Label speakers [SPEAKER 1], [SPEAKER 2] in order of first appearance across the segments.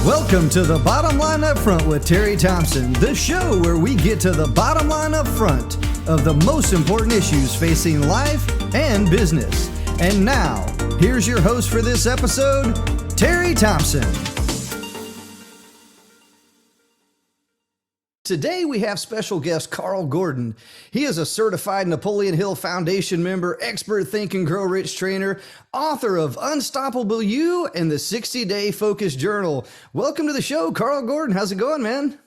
[SPEAKER 1] Welcome to the Bottom Line Up Front with Terry Thompson, the show where we get to the bottom line up front of the most important issues facing life and business. And now, here's your host for this episode, Terry Thompson. Today we have special guest Carl Gordon. He is a certified Napoleon Hill Foundation member, expert Think and Grow Rich trainer, author of Unstoppable You and the 60-Day Focus Journal. Welcome to the show, Carl Gordon. How's it going, man?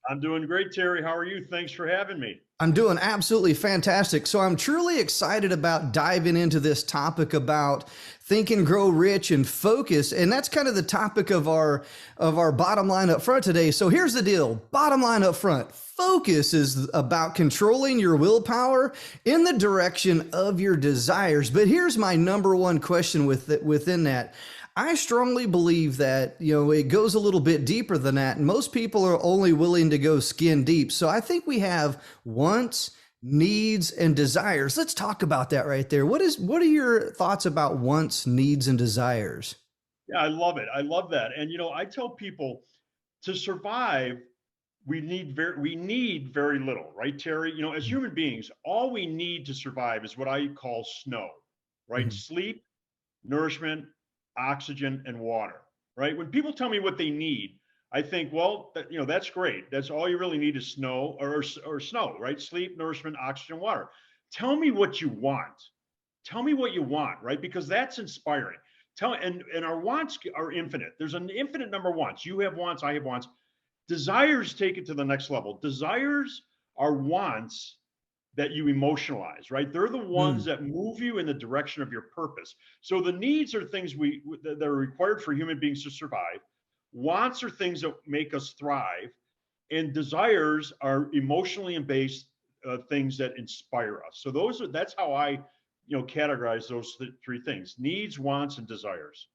[SPEAKER 2] I'm doing great, Terry. How are you? Thanks for having me.
[SPEAKER 1] I'm doing absolutely fantastic. So I'm truly excited about diving into this topic about Think and Grow Rich and focus. And that's kind of the topic of our bottom line up front today. So here's the deal. Bottom line up front. Focus is about controlling your willpower in the direction of your desires. But here's my number one question within that. I strongly believe that, it goes a little bit deeper than that. And most people are only willing to go skin deep. So I think we have wants, needs, and desires. Let's talk about that right there. What are your thoughts about wants, needs, and desires?
[SPEAKER 2] Yeah, I love it. I love that. And, I tell people to survive, we need very little, right, Terry? As human beings, all we need to survive is what I call snow, right? Mm-hmm. Sleep, nourishment, oxygen, and water, right? When people tell me what they need, I think, well, that's great. That's all you really need is snow or snow, right? Sleep, nourishment, oxygen, water. Tell me what you want. Tell me what you want, right? Because that's inspiring. And our wants are infinite. There's an infinite number of wants. You have wants, I have wants. Desires take it to the next level. Desires are wants that you emotionalize, right? They're the ones that move you in the direction of your purpose. So the needs are things that are required for human beings to survive. Wants are things that make us thrive, and desires are emotionally based things that inspire us. So that's how I, categorize those three things: needs, wants, and desires.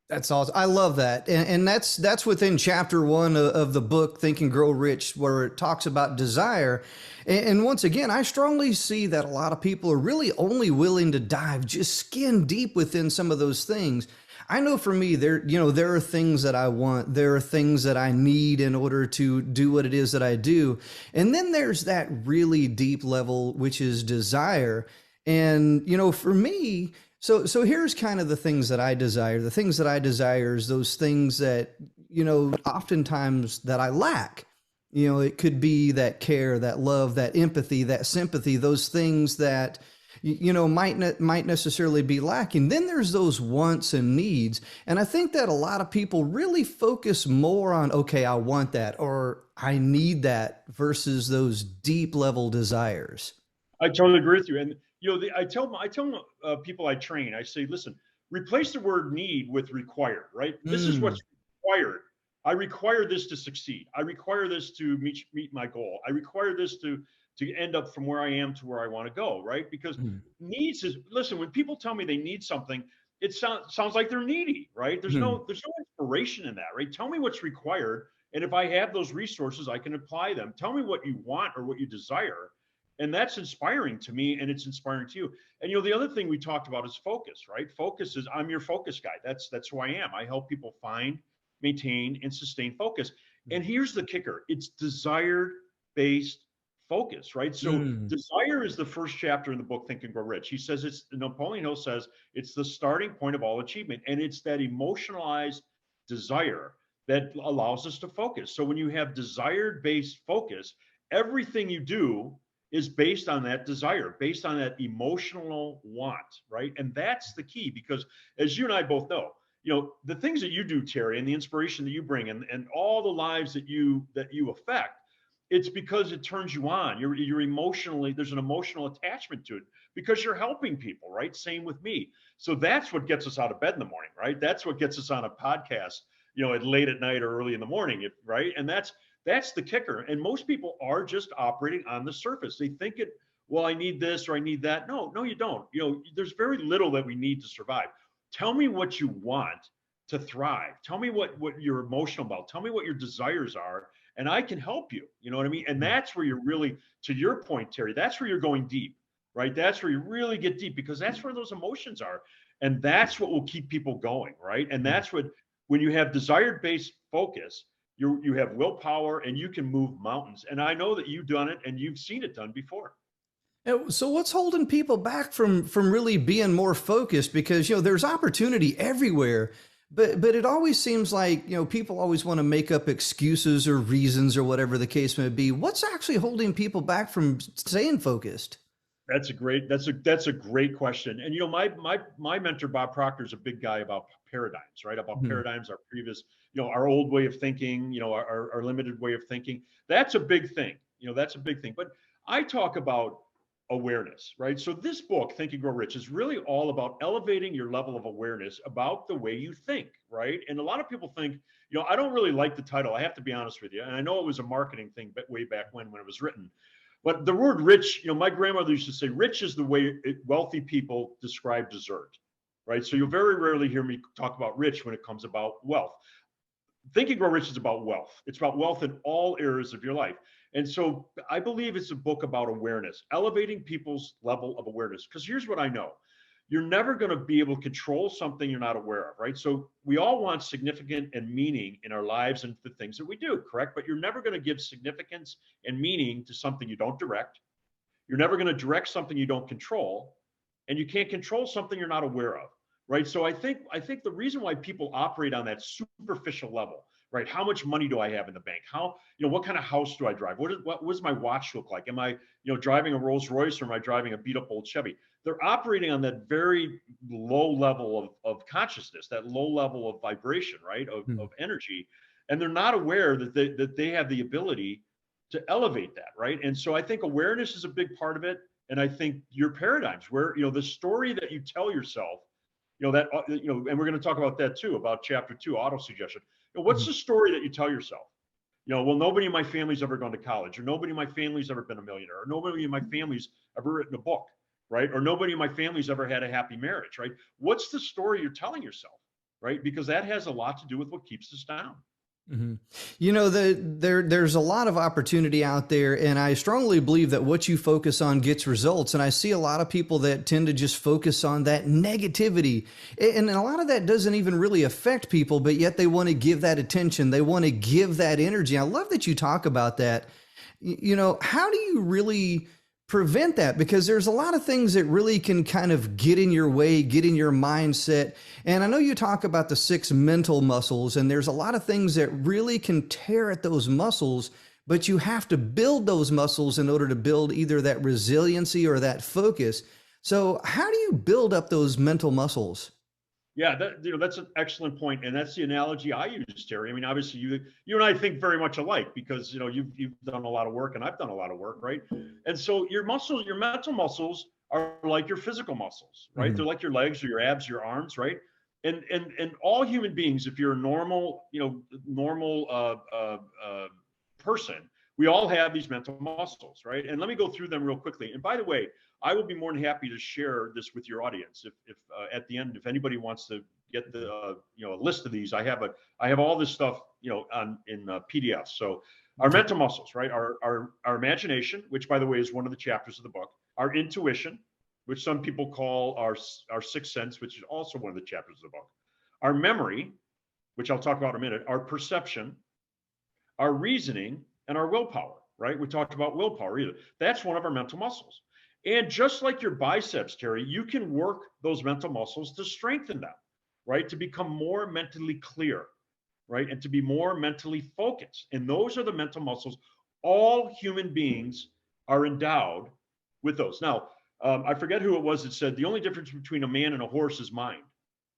[SPEAKER 1] That's awesome. I love that. And that's within chapter 1 of the book, Think and Grow Rich, where it talks about desire. And once again, I strongly see that a lot of people are really only willing to dive just skin deep within some of those things. I know for me, there are things that I want. There are things that I need in order to do what it is that I do. And then there's that really deep level, which is desire. And, for me, So here's kind of the things that I desire. The things that I desire is those things that, oftentimes that I lack. It could be that care, that love, that empathy, that sympathy, those things that, might necessarily be lacking. Then there's those wants and needs. And I think that a lot of people really focus more on, okay, I want that or I need that versus those deep level desires.
[SPEAKER 2] I totally agree with you. And I tell people I train, I say, listen, replace the word need with required, right? This is what's required. I require this to succeed. I require this to meet my goal. I require this to end up from where I am to where I want to go, right? Because needs is, listen, when people tell me they need something, it sounds like they're needy, right? There's no inspiration in that, right? Tell me what's required. And if I have those resources, I can apply them. Tell me what you want or what you desire. And that's inspiring to me, and it's inspiring to you. And the other thing we talked about is focus, right? Focus is, I'm your focus guy. That's who I am. I help people find, maintain, and sustain focus. And here's the kicker: it's desire-based focus, right? So desire is the first chapter in the book, Think and Grow Rich. He says Napoleon Hill says it's the starting point of all achievement, and it's that emotionalized desire that allows us to focus. So when you have desire-based focus, everything you do is based on that desire, based on that emotional want, right? And that's the key, because as you and I both know, the things that you do, Terry, and the inspiration that you bring and all the lives that you affect, it's because it turns you on. You're emotionally, there's an emotional attachment to it because you're helping people, right? Same with me. So that's what gets us out of bed in the morning, right? That's what gets us on a podcast, at late at night or early in the morning, right? And that's the kicker. And most people are just operating on the surface. They think well, I need this or I need that. No, you don't. There's very little that we need to survive. Tell me what you want to thrive. Tell me what you're emotional about. Tell me what your desires are, and I can help you. You know what I mean? And that's where you're really, to your point, Terry, that's where you're going deep, right? That's where you really get deep, because that's where those emotions are. And that's what will keep people going, right? And that's what When you have desire-based focus, you have willpower and you can move mountains. And I know that you've done it and you've seen it done before.
[SPEAKER 1] So what's holding people back from really being more focused? Because there's opportunity everywhere, but it always seems like people always want to make up excuses or reasons or whatever the case may be. What's actually holding people back from staying focused?
[SPEAKER 2] That's a great question. And my mentor Bob Proctor is a big guy about paradigms, right? About
[SPEAKER 1] Mhm.
[SPEAKER 2] paradigms, our previous, our old way of thinking, our limited way of thinking. That's a big thing. That's a big thing. But I talk about awareness, right? So this book, Think and Grow Rich, is really all about elevating your level of awareness about the way you think, right? And a lot of people think, I don't really like the title. I have to be honest with you. And I know it was a marketing thing, but way back when it was written. But the word rich, my grandmother used to say, rich is the way wealthy people describe dessert, right? So you'll very rarely hear me talk about rich when it comes about wealth. Think and Grow Rich is about wealth. It's about wealth in all areas of your life. And so I believe it's a book about awareness, elevating people's level of awareness. Because here's what I know. You're never going to be able to control something you're not aware of, right? So we all want significance and meaning in our lives and the things that we do, correct? But you're never going to give significance and meaning to something you don't direct. You're never going to direct something you don't control, and you can't control something you're not aware of, right? So I think the reason why people operate on that superficial level, right? How much money do I have in the bank? How, what kind of house do I drive? What does my watch look like? Am I, driving a Rolls Royce, or am I driving a beat up old Chevy? They're operating on that very low level of consciousness, that low level of vibration, right? Of energy. And they're not aware that they have the ability to elevate that, right? And so I think awareness is a big part of it. And I think your paradigms, where the story that you tell yourself, and we're going to talk about that too, about chapter 2, auto suggestion. What's
[SPEAKER 1] Mhm.
[SPEAKER 2] the story that you tell yourself? Well, nobody in my family's ever gone to college, or nobody in my family's ever been a millionaire, or nobody in my family's ever written a book, right? Or nobody in my family's ever had a happy marriage, right? What's the story you're telling yourself, right? Because that has a lot to do with what keeps us down.
[SPEAKER 1] Mhm. There's a lot of opportunity out there, and I strongly believe that what you focus on gets results. And I see a lot of people that tend to just focus on that negativity, and a lot of that doesn't even really affect people, but yet they want to give that attention, they want to give that energy. I love that you talk about that. How do you really prevent that? Because there's a lot of things that really can kind of get in your way, get in your mindset. And I know you talk about the 6 mental muscles, and there's a lot of things that really can tear at those muscles, but you have to build those muscles in order to build either that resiliency or that focus. So, how do you build up those mental muscles?
[SPEAKER 2] Yeah, that's an excellent point, and that's the analogy I use, Terry. I mean, obviously, you and I think very much alike, because you've done a lot of work, and I've done a lot of work, right? And so your muscles, your mental muscles, are like your physical muscles, right?
[SPEAKER 1] Mhm.
[SPEAKER 2] They're like your legs or your abs, your arms, right? And all human beings, if you're a normal person, we all have these mental muscles, right? And let me go through them real quickly. And by the way, I will be more than happy to share this with your audience. If at the end, if anybody wants to get the a list of these, I have all this stuff on in PDF. So our
[SPEAKER 1] Okay.
[SPEAKER 2] mental muscles, right? Our imagination, which by the way is one of the chapters of the book. Our intuition, which some people call our sixth sense, which is also one of the chapters of the book. Our memory, which I'll talk about in a minute. Our perception, our reasoning, and our willpower, right? We talked about willpower either. That's one of our mental muscles. And just like your biceps, Terry, you can work those mental muscles to strengthen them, right? To become more mentally clear, right? And to be more mentally focused. And those are the mental muscles. All human beings are endowed with those. Now, I forget who it was that said the only difference between a man and a horse is mind,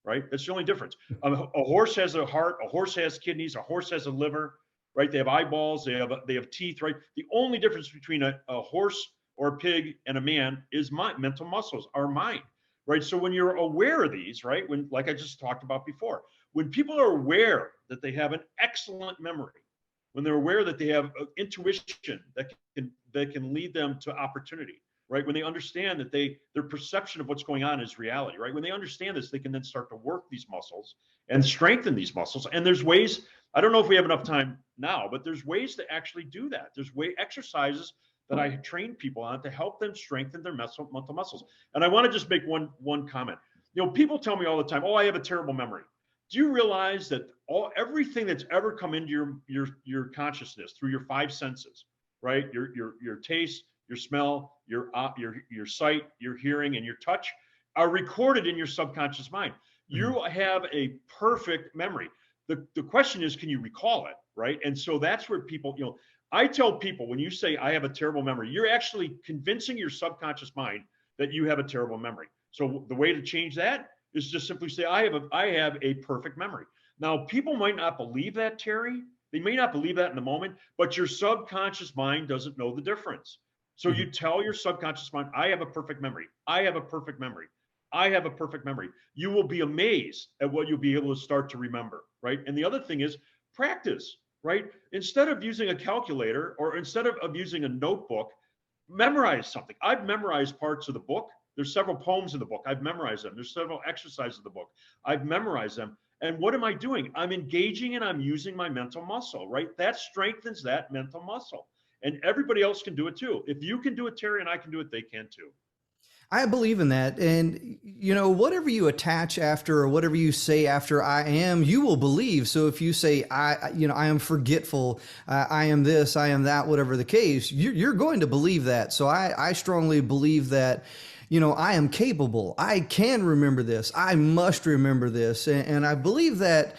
[SPEAKER 2] right? That's the only difference. A horse has a heart, a horse has kidneys, a horse has a liver, right? They have eyeballs, they have teeth, right? The only difference between a horse or a pig and a man is mental muscles, our mind, right? So when you're aware of these, right? When, like I just talked about before, when people are aware that they have an excellent memory, when they're aware that they have intuition that can lead them to opportunity, right? When they understand that their perception of what's going on is reality, right? When they understand this, they can then start to work these muscles and strengthen these muscles. And there's ways, I don't know if we have enough time now, but there's ways to actually do that. There's exercises that I train people on to help them strengthen their mental muscles. And I want to just make one comment. People tell me all the time, "Oh, I have a terrible memory." Do you realize that everything that's ever come into your consciousness through your five senses, right? Your taste, your smell, your sight, your hearing, and your touch are recorded in your subconscious mind. You have a perfect memory. The question is, can you recall it, right? And so that's where people, I tell people, when you say I have a terrible memory, you're actually convincing your subconscious mind that you have a terrible memory. So the way to change that is just simply say, I have a perfect memory. Now, people might not believe that, Terry. They may not believe that in the moment, but your subconscious mind doesn't know the difference. So you tell your subconscious mind, I have a perfect memory. I have a perfect memory. I have a perfect memory. You will be amazed at what you'll be able to start to remember, right? And the other thing is practice, right? Instead of using a calculator or instead of using a notebook, memorize something. I've memorized parts of the book. There's several poems in the book. I've memorized them. There's several exercises in the book. I've memorized them. And what am I doing? I'm engaging and I'm using my mental muscle, right? That strengthens that mental muscle. And everybody else can do it too. If you can do it, Terry, and I can do it, they can too.
[SPEAKER 1] I believe in that. And, whatever you attach after or whatever you say after I am, you will believe. So if you say, I am forgetful, I am this, I am that, whatever the case, you're going to believe that. So I strongly believe that, I am capable. I can remember this. I must remember this. And I believe that,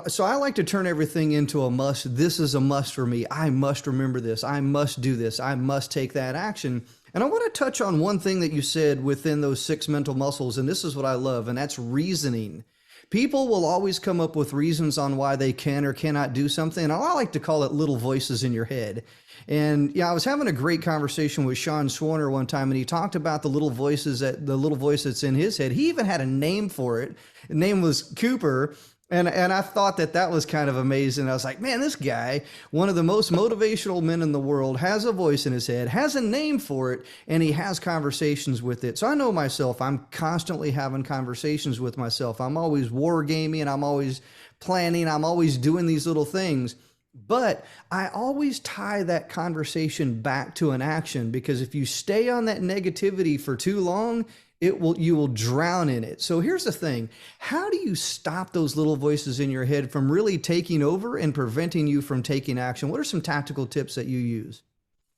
[SPEAKER 1] so I like to turn everything into a must. This is a must for me. I must remember this. I must do this. I must take that action. And I want to touch on one thing that you said within those 6 mental muscles, and this is what I love, and that's reasoning. People will always come up with reasons on why they can or cannot do something, and I like to call it little voices in your head. And I was having a great conversation with Sean Swarner one time, and he talked about the little voice that's in his head. He even had a name for it. The name was Cooper. And I thought that was kind of amazing. I was like, man, this guy, one of the most motivational men in the world, has a voice in his head, has a name for it, and he has conversations with it. So I know myself, I'm constantly having conversations with myself. I'm always wargaming, and I'm always planning. I'm always doing these little things. But I always tie that conversation back to an action, because if you stay on that negativity for too long, you will drown in it. So here's the thing. How do you stop those little voices in your head from really taking over and preventing you from taking action? What are some tactical tips that you use?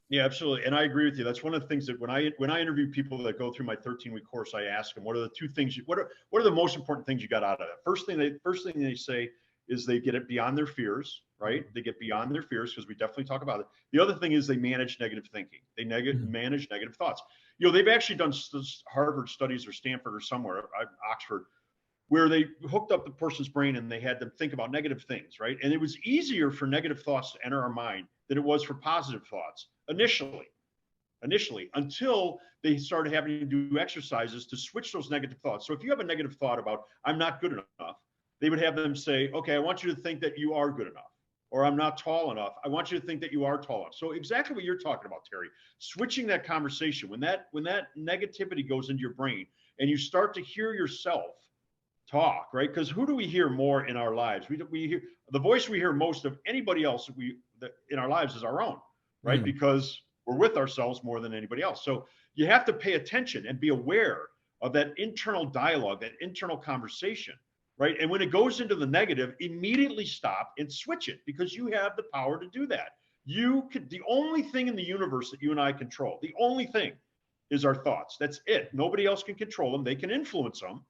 [SPEAKER 2] Yeah, absolutely. And I agree with you. That's one of the things that when I interview people that go through my 13-week course, I ask them, what are the two things what are the most important things you got out of it? First thing they say is they get it beyond their fears, right? They get beyond their fears, because we definitely talk about it. The other thing is they manage negative thinking. They manage negative thoughts. They've actually done Harvard studies or Stanford or somewhere, Oxford, where they hooked up the person's brain and they had them think about negative things, right? And it was easier for negative thoughts to enter our mind than it was for positive thoughts initially, until they started having to do exercises to switch those negative thoughts. So if you have a negative thought about, I'm not good enough, they would have them say, okay, I want you to think that you are good enough. Or I'm not tall enough. I want you to think that you are tall enough. So exactly what you're talking about, Terry, switching that conversation. When that negativity goes into your brain and you start to hear yourself talk, right? Because who do we hear more in our lives? We hear the voice we hear most of anybody else in our lives is our own, right? Because we're with ourselves more than anybody else. So you have to pay attention and be aware of that internal dialogue, that internal conversation. Right. And when it goes into the negative, immediately stop and switch it, because you have the power to do that. The only thing in the universe that you and I control, the only thing is our thoughts. That's it. Nobody else can control them. They can influence them.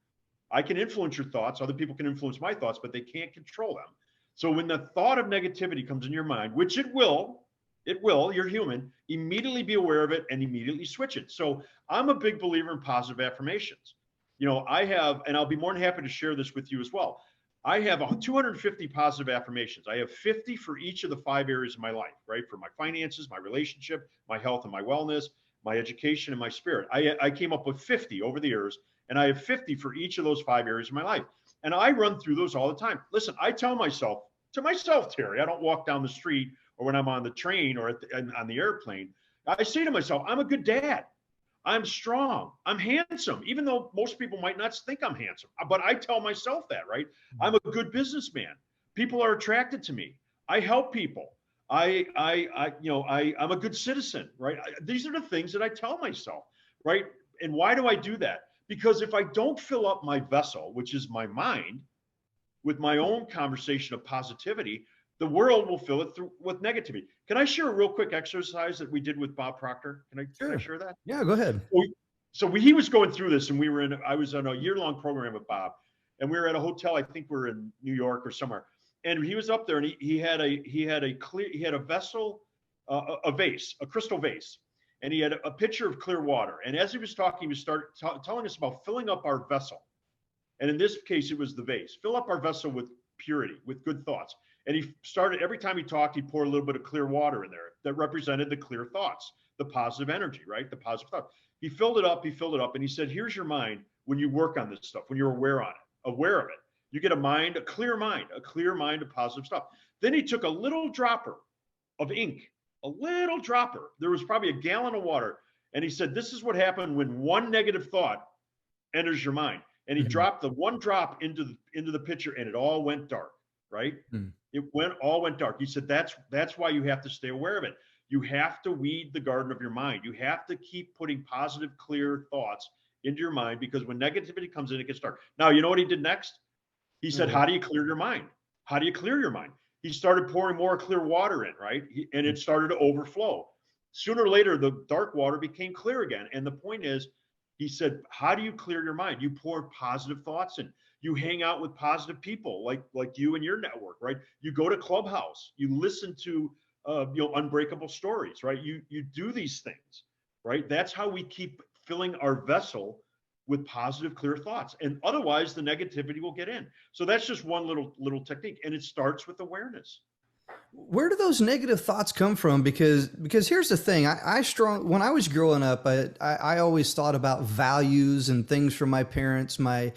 [SPEAKER 2] I can influence your thoughts. Other people can influence my thoughts, but they can't control them. So when the thought of negativity comes in your mind, which it will, you're human, immediately be aware of it and immediately switch it. So I'm a big believer in positive affirmations. I have, and I'll be more than happy to share this with you as well. I have 250 positive affirmations. I have 50 for each of the 5 areas of my life, right? For my finances, my relationship, my health and my wellness, my education and my spirit. I came up with 50 over the years, and I have 50 for each of those 5 areas of my life. And I run through those all the time. Listen, I tell myself, Terry, I don't walk down the street or when I'm on the train or on the airplane. I say to myself, I'm a good dad. I'm strong. I'm handsome, even though most people might not think I'm handsome. But I tell myself that, right? I'm a good businessman. People are attracted to me. I help people. I'm a good citizen, right? These are the things that I tell myself, right? And why do I do that? Because if I don't fill up my vessel, which is my mind, with my own conversation of positivity, the world will fill it through with negativity. Can I share a real quick exercise that we did with Bob Proctor? Can I
[SPEAKER 1] Sure.
[SPEAKER 2] share that?
[SPEAKER 1] Yeah, go ahead.
[SPEAKER 2] He was going through this, and I was on a year-long program with Bob, and we were at a hotel. I think we are in New York or somewhere, and he was up there, and he had a vessel, a vase, a crystal vase, and he had a pitcher of clear water. And as he was talking, he started telling us about filling up our vessel. And in this case, it was the vase. Fill up our vessel with purity, with good thoughts. And he started, every time he talked, he poured a little bit of clear water in there that represented the clear thoughts, the positive energy, right? The positive thought. He filled it up, and he said, here's your mind when you work on this stuff, when you're aware of it. You get a clear mind of positive stuff. Then he took a little dropper of ink, a little dropper. There was probably a gallon of water. And he said, this is what happened when one negative thought enters your mind. And he dropped the one drop into the pitcher, and it all went dark, right? It all went dark. He said, that's why you have to stay aware of it. You have to weed the garden of your mind. You have to keep putting positive, clear thoughts into your mind, because when negativity comes in, it gets dark. Now, you know what he did next? He said, how do you clear your mind? How do you clear your mind? He started pouring more clear water in, right? And it started to overflow. Sooner or later, the dark water became clear again. And the point is, he said, how do you clear your mind? You pour positive thoughts in. You hang out with positive people like you and your network, right? You go to Clubhouse. You listen to unbreakable stories, right? You do these things, right? That's how we keep filling our vessel with positive, clear thoughts. And otherwise, the negativity will get in. So that's just one little technique, and it starts with awareness.
[SPEAKER 1] Where do those negative thoughts come from? Because here's the thing. When I was growing up, I always thought about values and things from my parents, my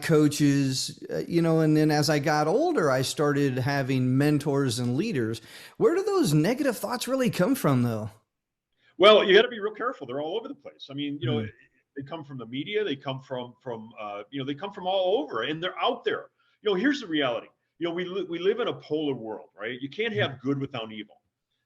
[SPEAKER 1] coaches, and then as I got older, I started having mentors and leaders. Where do those negative thoughts really come from, though?
[SPEAKER 2] Well, you got to be real careful. They're all over the place. I mean,
[SPEAKER 1] Mm.
[SPEAKER 2] they come from the media. They come from they come from all over, and they're out there. Here's the reality. We live in a polar world, right? You can't have good without evil,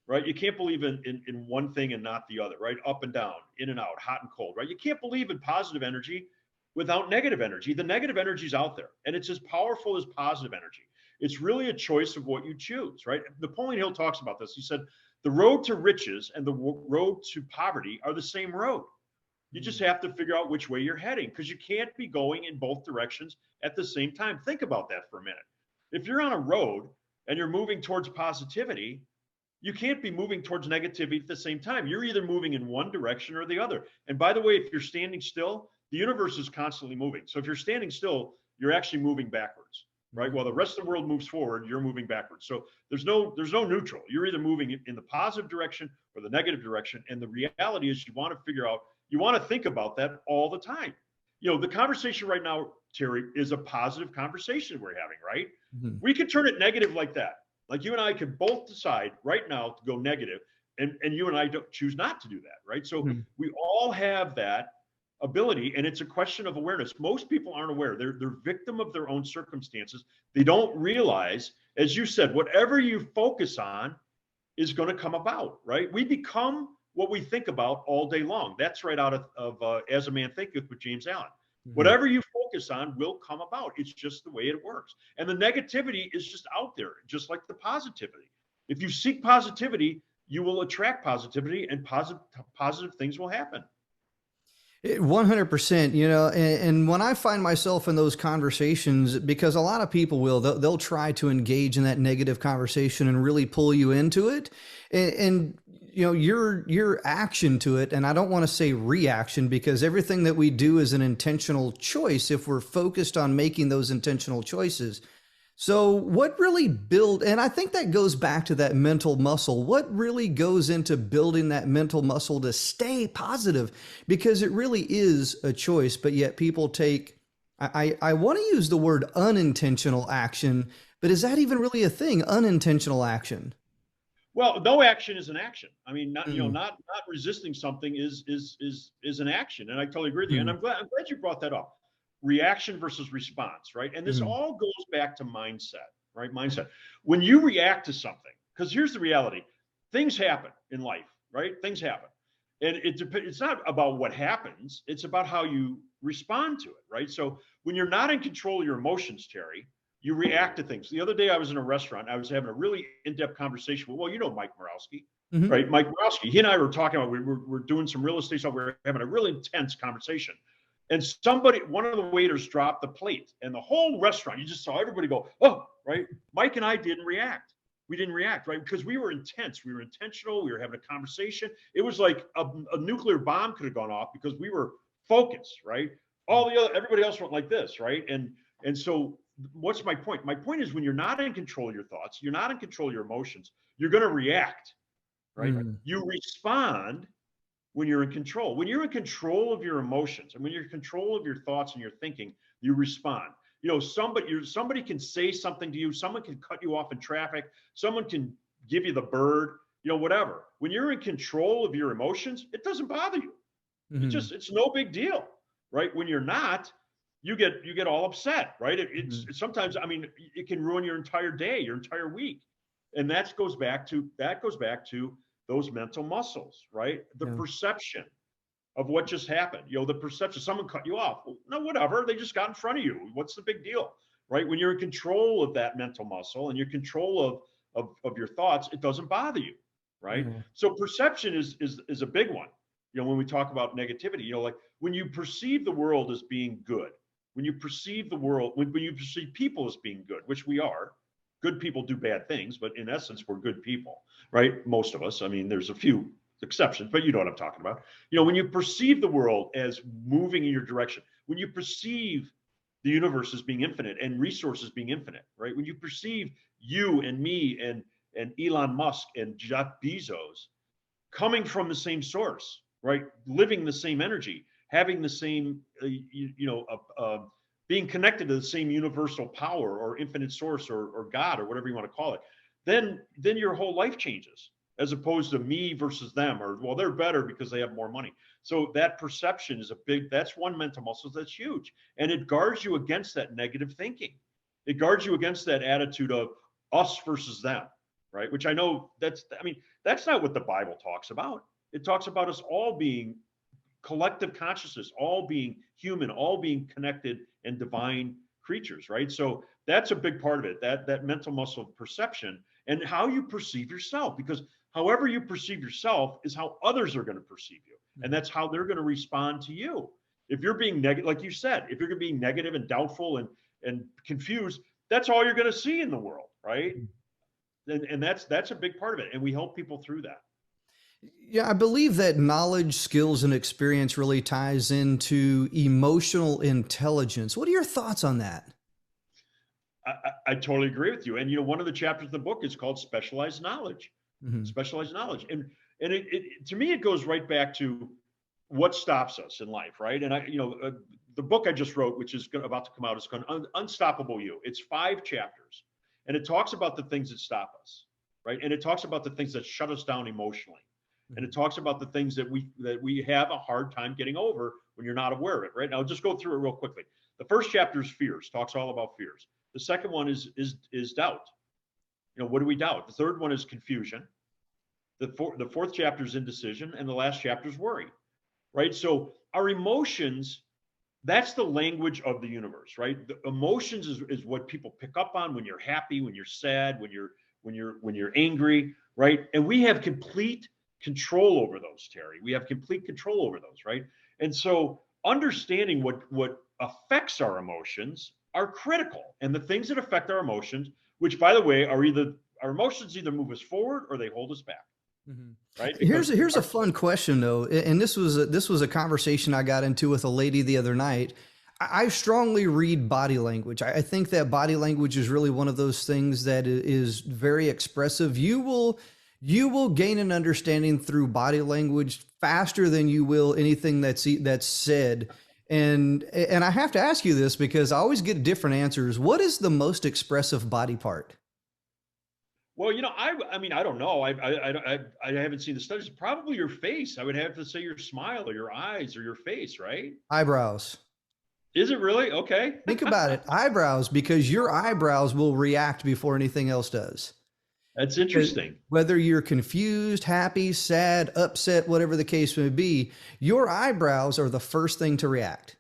[SPEAKER 2] right? You can't believe in one thing and not the other, right? Up and down, in and out, hot and cold, right? You can't believe in positive energy without negative energy. The negative energy is out there, and it's as powerful as positive energy. It's really a choice of what you choose, right? Napoleon Hill talks about this. He said, the road to riches and the road to poverty are the same road. You just have to figure out which way you're heading, because you can't be going in both directions at the same time. Think about that for a minute. If you're on a road and you're moving towards positivity, you can't be moving towards negativity at the same time. You're either moving in one direction or the other. And by the way, if you're standing still, the universe is constantly moving. So if you're standing still, you're actually moving backwards, right? While the rest of the world moves forward, you're moving backwards. So there's no neutral. You're either moving in the positive direction or the negative direction. And the reality is, you want to think about that all the time. The conversation right now, Terry, is a positive conversation we're having, right? We could turn it negative like that. Like you and I could both decide right now to go negative, and you and I don't choose not to do that, right? So we all have that ability, and it's a question of awareness. Most people aren't aware. They're victim of their own circumstances. They don't realize, as you said, whatever you focus on is going to come about, right? We become what we think about all day long. That's right out of As a Man Thinketh with James Allen. Whatever you focus on will come about. It's just the way it works. And the negativity is just out there, just like the positivity. If you seek positivity, you will attract positivity, and positive things will happen.
[SPEAKER 1] 100%, and when I find myself in those conversations, because a lot of people they'll try to engage in that negative conversation and really pull you into it. And your action to it, and I don't want to say reaction, because everything that we do is an intentional choice if we're focused on making those intentional choices. So what really and I think that goes back to that mental muscle. What really goes into building that mental muscle to stay positive? Because it really is a choice, but yet people I want to use the word unintentional action, but is that even really a thing? Unintentional action?
[SPEAKER 2] Well, no action is an action. I mean, not resisting something is an action. And I totally agree with you. And I'm glad you brought that up. Reaction versus response, right? And this all goes back to mindset, right? Mindset. When you react to something, because here's the reality, things happen in life, right? Things happen. And it's not about what happens, it's about how you respond to it, right? So when you're not in control of your emotions, Terry, You react to things. The other day I was in a restaurant. I was having a really in-depth conversation with, well, Mike Morawski,
[SPEAKER 1] Hmm.
[SPEAKER 2] right? Mike Morawski. He and I were talking about, we're doing some real estate stuff. We were having a really intense conversation. And one of the waiters dropped the plate, and the whole restaurant, you just saw everybody go, oh, right? Mike and I didn't react. We didn't react, right? Because we were intense. We were intentional. We were having a conversation. It was like a nuclear bomb could have gone off because we were focused, right? Everybody else went like this, right? And so what's my point? My point is, when you're not in control of your thoughts, you're not in control of your emotions, you're going to react, right? You respond when you're in control. When you're in control of your emotions and when you're in control of your thoughts and your thinking, you respond. Somebody can say something to you, someone can cut you off in traffic, someone can give you the bird, whatever. When you're in control of your emotions, it doesn't bother you. It's no big deal, right? When you're not, you get all upset, right? It's sometimes, it can ruin your entire day, your entire week. And that goes back to those mental muscles, right? The perception of what just happened. The perception, someone cut you off. Well, no, whatever. They just got in front of you. What's the big deal, right? When you're in control of that mental muscle and you're in control of your thoughts, it doesn't bother you, right? So perception is a big one. When we talk about negativity, like when you perceive the world as being good, when you perceive the world, when you perceive people as being good, which we are. Good people do bad things, but in essence, we're good people, right? Most of us. There's a few exceptions, but you know what I'm talking about. When you perceive the world as moving in your direction, when you perceive the universe as being infinite and resources being infinite, right? When you perceive you and me and Elon Musk and Jeff Bezos coming from the same source, right? Living the same energy, having the same, being connected to the same universal power or infinite source or God or whatever you want to call it, then your whole life changes, as opposed to me versus them, or, well, they're better because they have more money. So that perception is that's one mental muscle that's huge. And it guards you against that negative thinking. It guards you against that attitude of us versus them, right? Which I know that's not what the Bible talks about. It talks about us all being collective consciousness, all being human, all being connected and divine creatures, right? So that's a big part of it, that mental muscle of perception and how you perceive yourself, because however you perceive yourself is how others are going to perceive you. And that's how they're going to respond to you. If you're being negative, like you said, if you're going to be negative and doubtful and confused, that's all you're going to see in the world, right? And that's a big part of it. And we help people through that.
[SPEAKER 1] Yeah, I believe that knowledge, skills, and experience really ties into emotional intelligence. What are your thoughts on that?
[SPEAKER 2] I totally agree with you. And one of the chapters of the book is called Specialized Knowledge. Specialized knowledge, and it to me, it goes right back to what stops us in life, right? And the book I just wrote, which is about to come out, is called Unstoppable You. It's 5 chapters, and it talks about the things that stop us, right? And it talks about the things that shut us down emotionally. And it talks about the things that we have a hard time getting over when you're not aware of it, right? Now, I'll just go through it real quickly. The first chapter is fears, talks all about fears. The second one is doubt. What do we doubt? The third one is confusion. The fourth chapter is indecision, and the last chapter is worry, right? So our emotions, that's the language of the universe, right? The emotions is what people pick up on when you're happy, when you're sad, when you're angry, right? And we have complete control over those, Terry. We have complete control over those, right? And so understanding what affects our emotions are critical. And the things that affect our emotions, which, by the way, are our emotions either move us forward or they hold us back. Right?
[SPEAKER 1] Here's a fun question though, and this was a conversation I got into with a lady the other night. I strongly read body language. I think that body language is really one of those things that is very expressive. You will gain an understanding through body language faster than you will anything that's said. And I have to ask you this because I always get different answers. What is the most expressive body part?
[SPEAKER 2] Well, I don't know. I haven't seen the studies. Probably your face. I would have to say your smile or your eyes or your face, right?
[SPEAKER 1] Eyebrows.
[SPEAKER 2] Is it really? Okay.
[SPEAKER 1] Think about it. Eyebrows, because your eyebrows will react before anything else does.
[SPEAKER 2] That's interesting.
[SPEAKER 1] Whether you're confused, happy, sad, upset, whatever the case may be, your eyebrows are the first thing to react.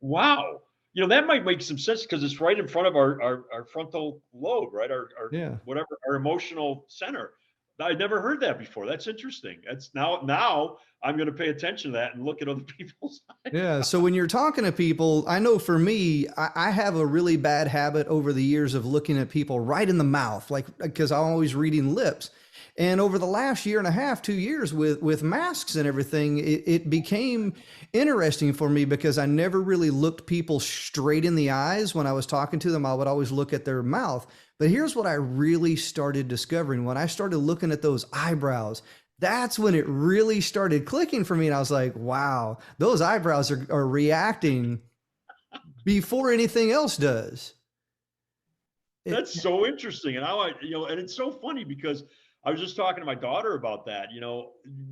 [SPEAKER 2] Wow. That might make some sense because it's right in front of our frontal lobe, right? Our
[SPEAKER 1] Yeah.
[SPEAKER 2] whatever, our emotional center. I'd never heard that before. That's interesting. That's now I'm going to pay attention to that and look at other people's
[SPEAKER 1] Yeah.
[SPEAKER 2] eyebrows.
[SPEAKER 1] So when you're talking to people, I know for me, I have a really bad habit over the years of looking at people right in the mouth, like, because I'm always reading lips. And over the last year and a half, 2 years with masks and everything, it became interesting for me because I never really looked people straight in the eyes when I was talking to them. I would always look at their mouth. But here's what I really started discovering when I started looking at those eyebrows. That's when it really started clicking for me. And I was like, wow, those eyebrows are reacting before anything else does. It,
[SPEAKER 2] That's so interesting. And and it's so funny because I was just talking to my daughter about that,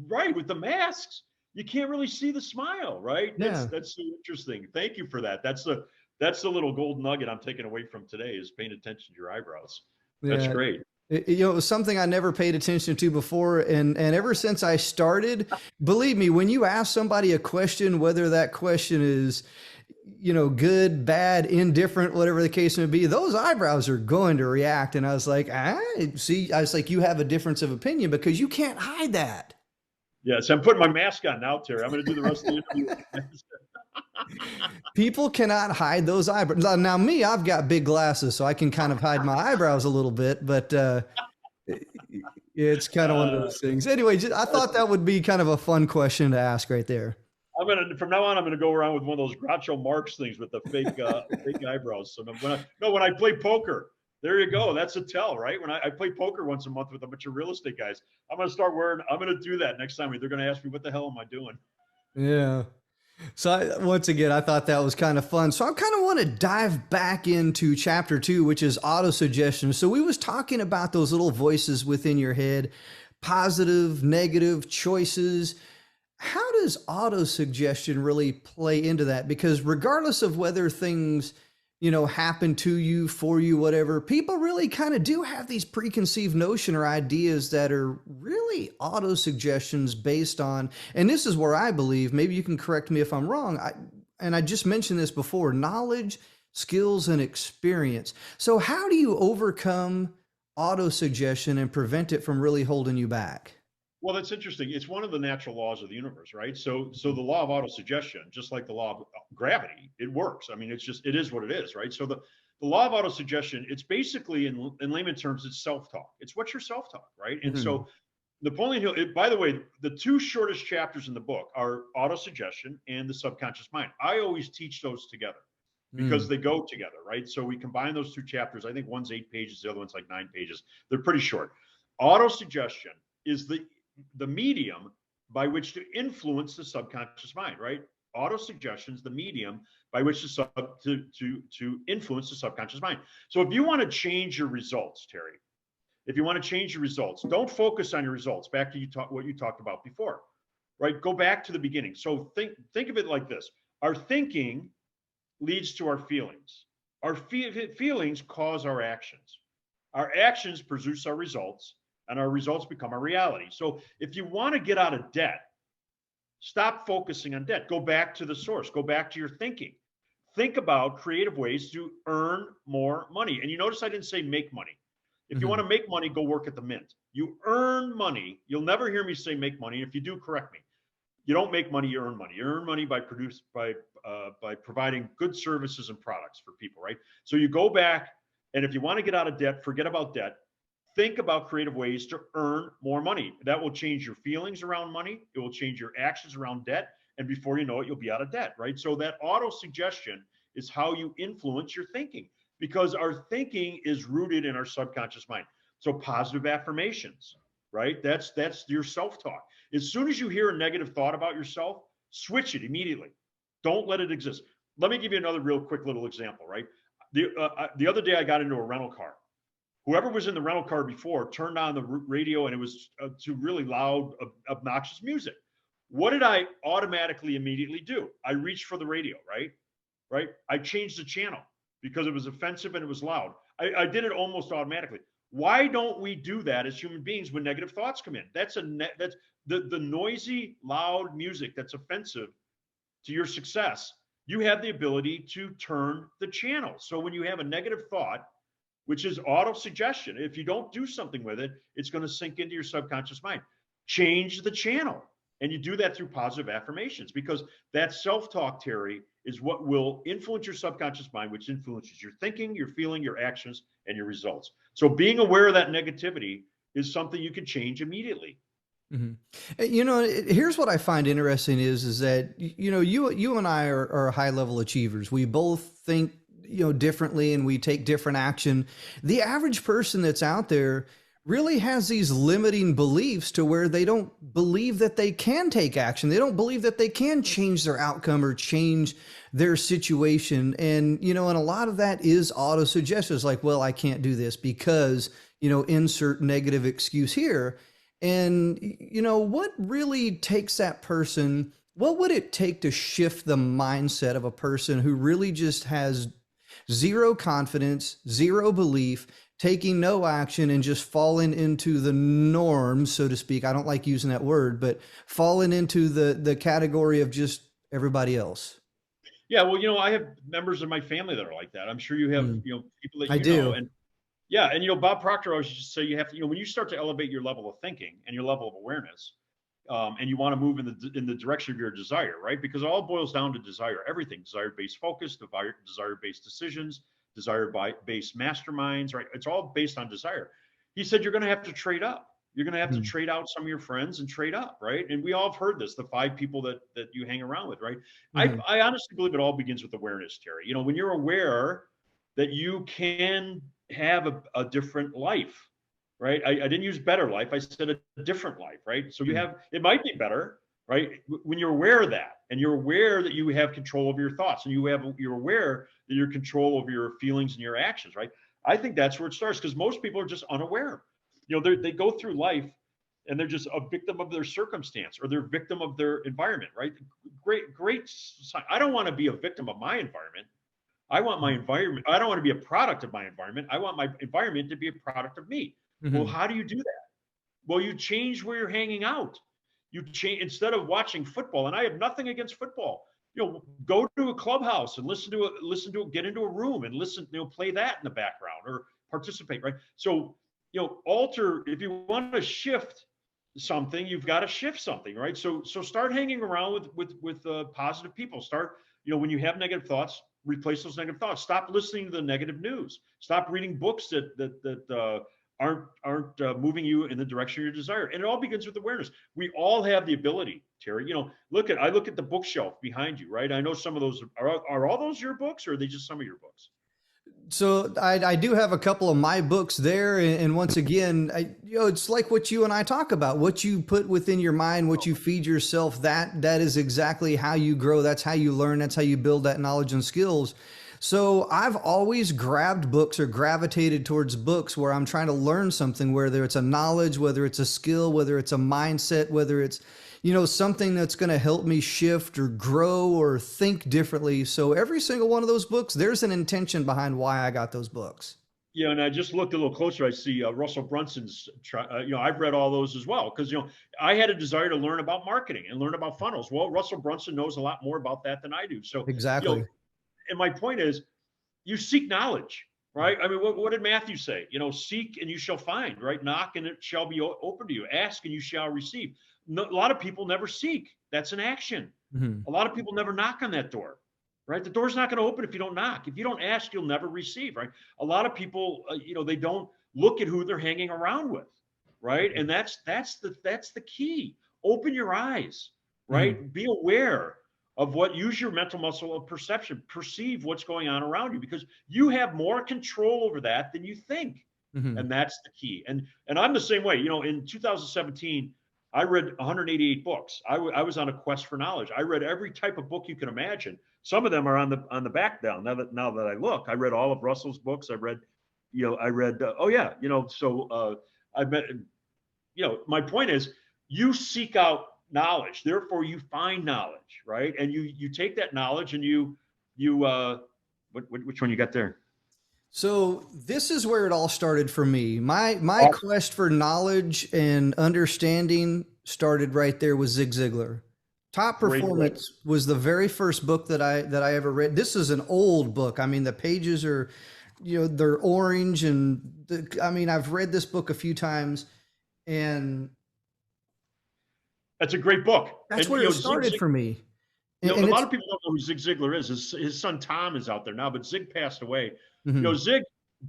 [SPEAKER 2] right, with the masks, you can't really see the smile, right? That's
[SPEAKER 1] yeah.
[SPEAKER 2] that's so interesting. Thank you for that. That's the little gold nugget I'm taking away from today is paying attention to your eyebrows. That's
[SPEAKER 1] Yeah.
[SPEAKER 2] great.
[SPEAKER 1] It was something I never paid attention to before. And ever since I started, believe me, when you ask somebody a question, whether that question is, good, bad, indifferent, whatever the case may be, those eyebrows are going to react. And I was like, I was like, you have a difference of opinion because you can't hide that.
[SPEAKER 2] Yes, I'm putting my mask on now, Terry. I'm going to do the rest of the interview.
[SPEAKER 1] People cannot hide those eyebrows. Now, me, I've got big glasses, so I can kind of hide my eyebrows a little bit, but it's kind of one of those things. Anyway, I thought that would be kind of a fun question to ask right there.
[SPEAKER 2] From now on, I'm gonna go around with one of those Groucho Marx things with the fake eyebrows. So when I play poker, there you go. That's a tell, right? When I play poker once a month with a bunch of real estate guys, I'm gonna do that next time. They're gonna ask me, what the hell am I doing?
[SPEAKER 1] Yeah. So once again, I thought that was kind of fun. So I kind of want to dive back into chapter 2, which is auto-suggestion. So we was talking about those little voices within your head, positive, negative choices. How does auto-suggestion really play into that? Because regardless of whether things, happen to you, for you, whatever, people really kind of do have these preconceived notion or ideas that are really auto-suggestions based on, and this is where I believe, maybe you can correct me if I'm wrong, and I just mentioned this before, knowledge, skills, and experience. So how do you overcome auto-suggestion and prevent it from really holding you back?
[SPEAKER 2] Well, that's interesting. It's one of the natural laws of the universe, right? So the law of autosuggestion, just like the law of gravity, it works. I mean, it is what it is, right? So the law of autosuggestion, it's basically in layman terms, it's self-talk. It's what's your self-talk, right? And
[SPEAKER 1] Mhm.
[SPEAKER 2] so Napoleon Hill, by the way, the two shortest chapters in the book are autosuggestion and the subconscious mind. I always teach those together because
[SPEAKER 1] Mm.
[SPEAKER 2] they go together, right? So we combine those two chapters. I think one's 8 pages, the other one's like 9 pages. They're pretty short. Autosuggestion is the medium by which to influence the subconscious mind, right? Autosuggestion is the medium by which to influence the subconscious mind. So if you want to change your results, Terry, if you want to change your results, don't focus on your results. Back to what you talked about before, right? Go back to the beginning. So think of it like this: our thinking leads to our feelings. Our feelings cause our actions. Our actions produce our results, and our results become our reality. So if you want to get out of debt, stop focusing on debt. Go back to the source. Go back to your thinking. Think about creative ways to earn more money. And you notice I didn't say make money. If you want
[SPEAKER 1] Mhm.
[SPEAKER 2] to make money, go work at the mint. You earn money. You'll never hear me say make money. If you do, correct me. You don't make money, you earn money. You earn money by providing good services and products for people, right? So you go back, and if you want to get out of debt, forget about debt. Think about creative ways to earn more money. That will change your feelings around money. It will change your actions around debt. And before you know it, you'll be out of debt, right? So that auto suggestion is how you influence your thinking because our thinking is rooted in our subconscious mind. So positive affirmations, right? That's your self-talk. As soon as you hear a negative thought about yourself, switch it immediately. Don't let it exist. Let me give you another real quick little example, right? The other day I got into a rental car. Whoever was in the rental car before turned on the radio and it was to really loud, obnoxious music. What did I automatically immediately do? I reached for the radio, right? Right? I changed the channel because it was offensive and it was loud. I did it almost automatically. Why don't we do that as human beings when negative thoughts come in? That's the noisy, loud music that's offensive to your success. you have the ability to turn the channel. So when you have a negative thought, which is auto suggestion, if you don't do something with it, it's going to sink into your subconscious mind. Change the channel. And you do that through positive affirmations, because that self-talk, Terry, is what will influence your subconscious mind, which influences your thinking, your feeling, your actions, and your results. So being aware of that negativity is something you can change immediately.
[SPEAKER 1] Mhm. Here's what I find interesting is that, you and I are high level achievers. We both think, differently, and we take different action. The average person that's out there really has these limiting beliefs to where they don't believe that they can take action. They don't believe that they can change their outcome or change their situation. And a lot of that is auto suggestions like, well, I can't do this because, insert negative excuse here. And, what really takes that person, what would it take to shift the mindset of a person who really just has zero confidence, zero belief, taking no action, and just falling into the norm, so to speak? I don't like using that word, but falling into the category of just everybody else.
[SPEAKER 2] Yeah, well, I have members of my family that are like that. I'm sure you have,
[SPEAKER 1] Mm,
[SPEAKER 2] people that
[SPEAKER 1] I
[SPEAKER 2] you know,
[SPEAKER 1] do.
[SPEAKER 2] and yeah, and Bob Proctor always used to say you have to, when you start to elevate your level of thinking and your level of awareness, and you want to move in the direction of your desire, right? Because it all boils down to desire. Everything: desire-based focus, desire-based decisions, desire-based masterminds, right? It's all based on desire. He said you're going to have to trade up. You're going to have to
[SPEAKER 1] Mm,
[SPEAKER 2] trade out some of your friends and trade up, right? And we all have heard this: the 5 people that you hang around with, right? I
[SPEAKER 1] mhm,
[SPEAKER 2] I honestly believe it all begins with awareness, Terry. When you're aware that you can have a different life, right? I didn't use better life. I said a different life, right? So
[SPEAKER 1] mm,
[SPEAKER 2] it might be better, right? When you're aware of that, and you're aware that you have control over your thoughts, and you're aware that you're control over your feelings and your actions, right? I think that's where it starts, because most people are just unaware. They go through life and they're just a victim of their circumstance, or they're a victim of their environment, right? Great. I don't want to be a victim of my environment. I want my
[SPEAKER 1] mm,
[SPEAKER 2] environment. I don't want to be a product of my environment. I want my environment to be a product of me. Well,
[SPEAKER 1] mhm.
[SPEAKER 2] how do you do that? Well, you change where you're hanging out. You change, instead of watching football, and I have nothing against football. Go to a clubhouse and get into a room and listen, play that in the background, or participate, right? So, alter, if you want to shift something, you've got to shift something, right? So start hanging around with positive people. Start, when you have negative thoughts, replace those negative thoughts. Stop listening to the negative news. Stop reading books that aren't moving you in the direction of your desire. And it all begins with awareness. We all have the ability, Terry. I look at the bookshelf behind you, right? I know some of those are all those your books, or are they just some of your books?
[SPEAKER 1] So I do have a couple of my books there, and once again, it's like what you and I talk about: what you put within your mind, what you feed yourself. That is exactly how you grow. That's how you learn. That's how you build that knowledge and skills. So I've always grabbed books or gravitated towards books where I'm trying to learn something, whether it's a knowledge, whether it's a skill, whether it's a mindset, whether it's something that's going to help me shift or grow or think differently. So every single one of those books, there's an intention behind why I got those books.
[SPEAKER 2] Yeah, and I just looked a little closer. I see Russell Brunson's. I've read all those as well, because I had a desire to learn about marketing and learn about funnels. Well, Russell Brunson knows a lot more about that than I do. So,
[SPEAKER 1] Exactly.
[SPEAKER 2] and my point is, you seek knowledge, right? I mean, what did Matthew say? Seek and you shall find, right? Knock and it shall be open to you. Ask and you shall receive. No, a lot of people never seek. That's an action.
[SPEAKER 1] Mhm.
[SPEAKER 2] A lot of people never knock on that door, right? The door's not going to open if you don't knock. If you don't ask, you'll never receive, right? A lot of people, they don't look at who they're hanging around with, right? And that's the key. Open your eyes,
[SPEAKER 1] Mhm.
[SPEAKER 2] right? Be aware of use your mental muscle of perception. Perceive what's going on around you, because you have more control over that than you think.
[SPEAKER 1] Mhm.
[SPEAKER 2] And that's the key. And I'm the same way. In 2017, I read 188 books. I was on a quest for knowledge. I read every type of book you can imagine. Some of them are on the back down. Now that I look, I read all of Russell's books. I read. Oh yeah, I met. My point is, you seek out knowledge, therefore you find knowledge, right? And you take that knowledge and which one you got there?
[SPEAKER 1] So this is where it all started for me. My quest for knowledge and understanding started right there with Zig Ziglar. Top
[SPEAKER 2] Great book.
[SPEAKER 1] Performance was the very first book that I ever read. This is an old book. I mean, the pages are, they're orange, and I mean, I've read this book a few times, and
[SPEAKER 2] That's a great book.
[SPEAKER 1] that's
[SPEAKER 2] And
[SPEAKER 1] where it started for me.
[SPEAKER 2] A
[SPEAKER 1] And
[SPEAKER 2] lot
[SPEAKER 1] it's
[SPEAKER 2] of people don't know who Zig Ziglar is. His son Tom is out there now, but Zig passed away.
[SPEAKER 1] mhm,
[SPEAKER 2] Zig,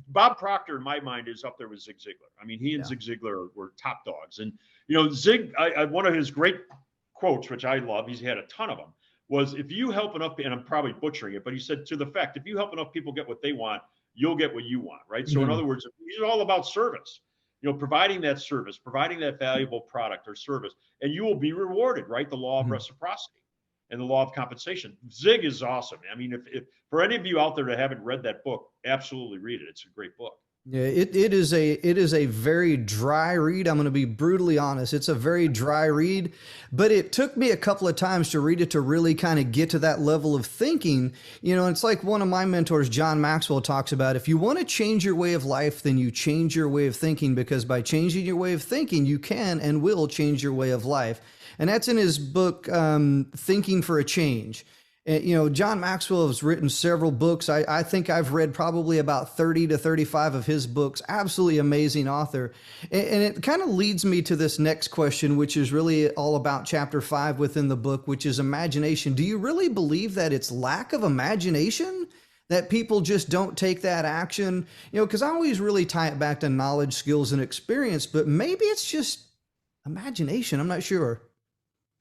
[SPEAKER 2] Bob Proctor, in my mind, is up there with Zig Ziglar. I mean, he and
[SPEAKER 1] yeah.
[SPEAKER 2] Zig Ziglar were top dogs. And Zig, one of his great quotes, which I love, he's had a ton of them, was if you help enough, and I'm probably butchering it, but he said to the fact, if you help enough people get what they want, you'll get what you want, right? So in
[SPEAKER 1] Mhm,
[SPEAKER 2] other words, he's all about service. Providing that service, providing that valuable product or service, and you will be rewarded, right? The law of
[SPEAKER 1] mhm.
[SPEAKER 2] reciprocity and the law of compensation. Zig is awesome. I mean, if for any of you out there that haven't read that book, absolutely read it. It's a great book.
[SPEAKER 1] Yeah, it is a very dry read. I'm going to be brutally honest. It's a very dry read, but it took me a couple of times to read it to really kind of get to that level of thinking. It's like one of my mentors, John Maxwell, talks about, if you want to change your way of life, then you change your way of thinking, because by changing your way of thinking, you can and will change your way of life. And that's in his book, Thinking for a Change. And, John Maxwell has written several books. I think I've read probably about 30 to 35 of his books. Absolutely amazing author. And it kind of leads me to this next question, which is really all about chapter 5 within the book, which is imagination. Do you really believe that it's lack of imagination that people just don't take that action? Because I always really tie it back to knowledge, skills, and experience, but maybe it's just imagination. I'm not sure.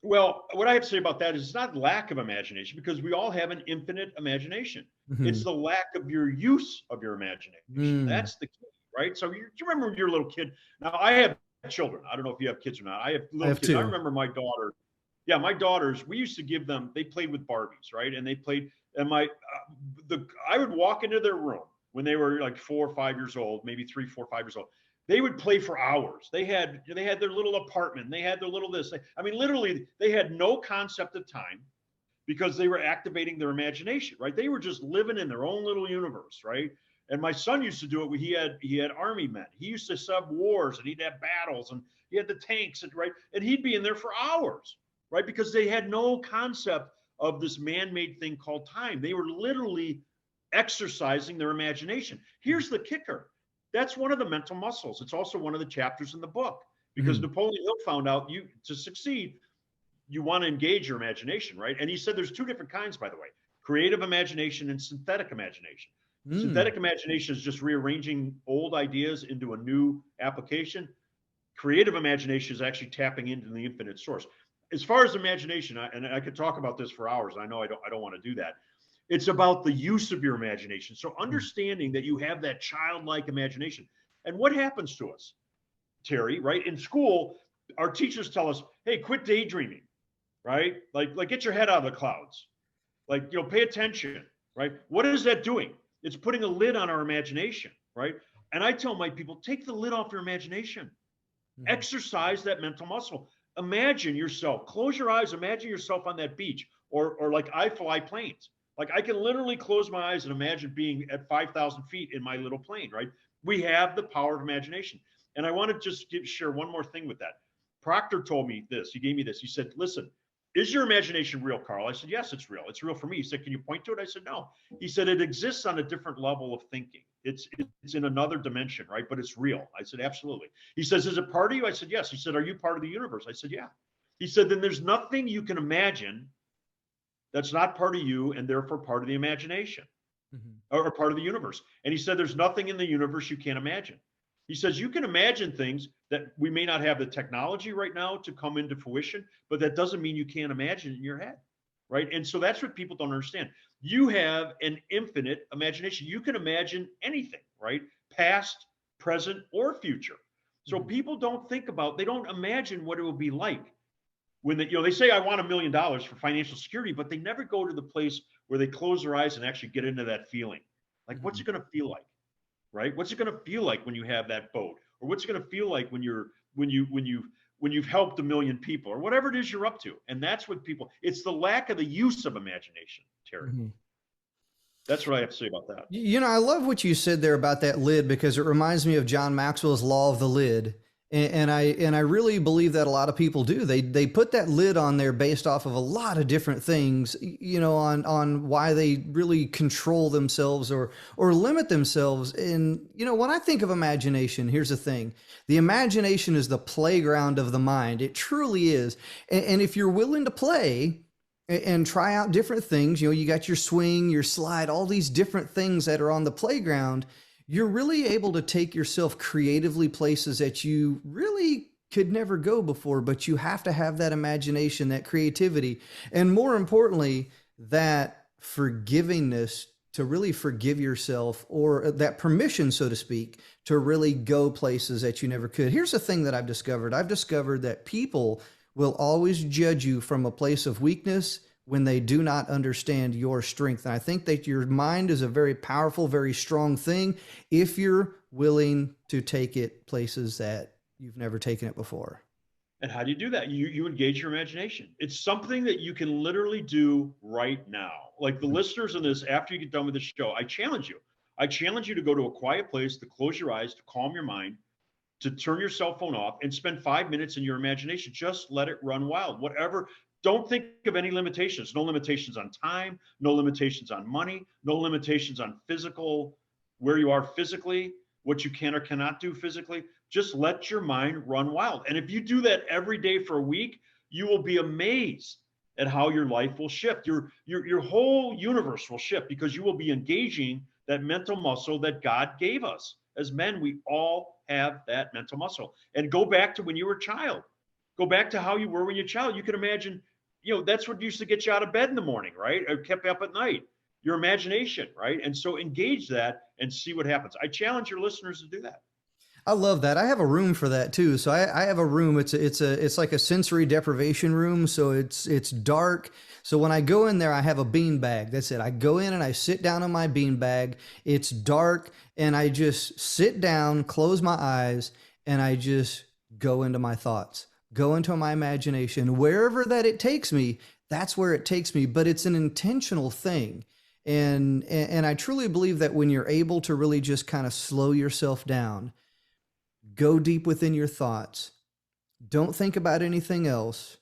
[SPEAKER 2] Well, what I have to say about that is it's not lack of imagination, because we all have an infinite imagination. It's
[SPEAKER 1] Mhm.
[SPEAKER 2] the lack of your use of your imagination.
[SPEAKER 1] Mm,
[SPEAKER 2] That's the key, right? So you remember when you were a little kid? Now, I have children. I don't know if you have kids or not. I have
[SPEAKER 1] I
[SPEAKER 2] little
[SPEAKER 1] have
[SPEAKER 2] kids. I
[SPEAKER 1] two.
[SPEAKER 2] remember my daughter. Yeah, my daughters, we used to give them, they played with Barbies, right? And they played, and I would walk into their room when they were like 4 or 5 years old, maybe 3, 4, 5 years old. They would play for hours. They had their little apartment. They had their little this. I mean, literally, they had no concept of time, because they were activating their imagination, right? They were just living in their own little universe, right? And my son used to do it. He had army men. He used to sub wars, and he'd have battles, and he had the tanks, and right, and he'd be in there for hours, right? Because they had no concept of this man-made thing called time. They were literally exercising their imagination. Here's the kicker. That's one of the mental muscles. It's also one of the chapters in the book, because
[SPEAKER 1] Mhm.
[SPEAKER 2] Napoleon Hill found out you to succeed, you want to engage your imagination, right? And he said there's two different kinds, by the way: creative imagination and synthetic imagination.
[SPEAKER 1] Mm.
[SPEAKER 2] Synthetic imagination is just rearranging old ideas into a new application. Creative imagination is actually tapping into the infinite source. As far as imagination, and I could talk about this for hours. I know I don't want to do that. It's about the use of your imagination. So
[SPEAKER 1] Mm.
[SPEAKER 2] understanding that you have that childlike imagination. And what happens to us, Terry, right? In school, our teachers tell us, hey, quit daydreaming, right? Like get your head out of the clouds. Like, pay attention, right? What is that doing? It's putting a lid on our imagination, right? And I tell my people, take the lid off your imagination.
[SPEAKER 1] Mhm.
[SPEAKER 2] Exercise that mental muscle. Imagine yourself, close your eyes, imagine yourself on that beach, or like I fly planes. Like I can literally close my eyes and imagine being at 5,000 feet in my little plane, right? We have the power of imagination. And I want to just share one more thing with that. Proctor told me this. He gave me this. He said, listen, is your imagination real, Carl? I said, yes, it's real. It's real for me. He said, can you point to it? I said, no. He said, it exists on a different level of thinking. It's in another dimension, right? But it's real. I said, absolutely. He says, is it part of you? I said, yes. He said, are you part of the universe? I said, yeah. He said, then there's nothing you can imagine that's not part of you, and therefore part of the imagination,
[SPEAKER 1] Mhm.
[SPEAKER 2] or part of the universe. And he said, there's nothing in the universe you can't imagine. He says, you can imagine things that we may not have the technology right now to come into fruition, but that doesn't mean you can't imagine it in your head, right? And so that's what people don't understand. You have an infinite imagination. You can imagine anything, right? Past, present, or future. So
[SPEAKER 1] Mhm.
[SPEAKER 2] people don't think about, they don't imagine what it will be like when they say I want $1 million for financial security, but they never go to the place where they close their eyes and actually get into that feeling. Like, what's
[SPEAKER 1] Mhm.
[SPEAKER 2] it going to feel like, right? What's it going to feel like when you have that boat, or what's it going to feel like when you've helped 1 million people, or whatever it is you're up to? And that's what people. It's the lack of the use of imagination, Terry.
[SPEAKER 1] Mhm.
[SPEAKER 2] That's what I have to say about that.
[SPEAKER 1] I love what you said there about that lid, because it reminds me of John Maxwell's law of the lid. And I really believe that a lot of people do. They put that lid on there based off of a lot of different things, on why they really control themselves or limit themselves. And when I think of imagination, here's the thing: the imagination is the playground of the mind. It truly is. And if you're willing to play and try out different things, you got your swing, your slide, all these different things that are on the playground, you're really able to take yourself creatively places that you really could never go before. But you have to have that imagination, that creativity, and more importantly, that forgivingness to really forgive yourself, or that permission, so to speak, to really go places that you never could. Here's the thing that I've discovered that people will always judge you from a place of weakness when they do not understand your strength. And I think that your mind is a very powerful, very strong thing if you're willing to take it places that you've never taken it before.
[SPEAKER 2] And how do you do that? You engage your imagination. It's something that you can literally do right now. Like the listeners in this, after you get done with the show, I challenge you. I challenge you to go to a quiet place, to close your eyes, to calm your mind, to turn your cell phone off and spend 5 minutes in your imagination. Just let it run wild. Whatever. Don't think of any limitations. No limitations on time, no limitations on money, no limitations on physical, where you are physically, what you can or cannot do physically. Just let your mind run wild. And if you do that every day for a week, you will be amazed at how your life will shift. Your whole universe will shift because you will be engaging that mental muscle that God gave us. As men, we all have that mental muscle. And go back to when you were a child. Go back to how you were when you were a child. You can imagine, that's what used to get you out of bed in the morning, right? Or kept you up at night. Your imagination, right? And so engage that and see what happens. I challenge your listeners to do that.
[SPEAKER 1] I love that. I have a room for that too. So I have a room. It's like a sensory deprivation room. So it's dark. So when I go in there, I have a bean bag. That's it. I go in and I sit down on my bean bag. It's dark, and I just sit down, close my eyes, and I just go into my thoughts, go into my imagination. Wherever that it takes me, that's where it takes me. But it's an intentional thing. And I truly believe that when you're able to really just kind of slow yourself down, go deep within your thoughts, don't think about anything else,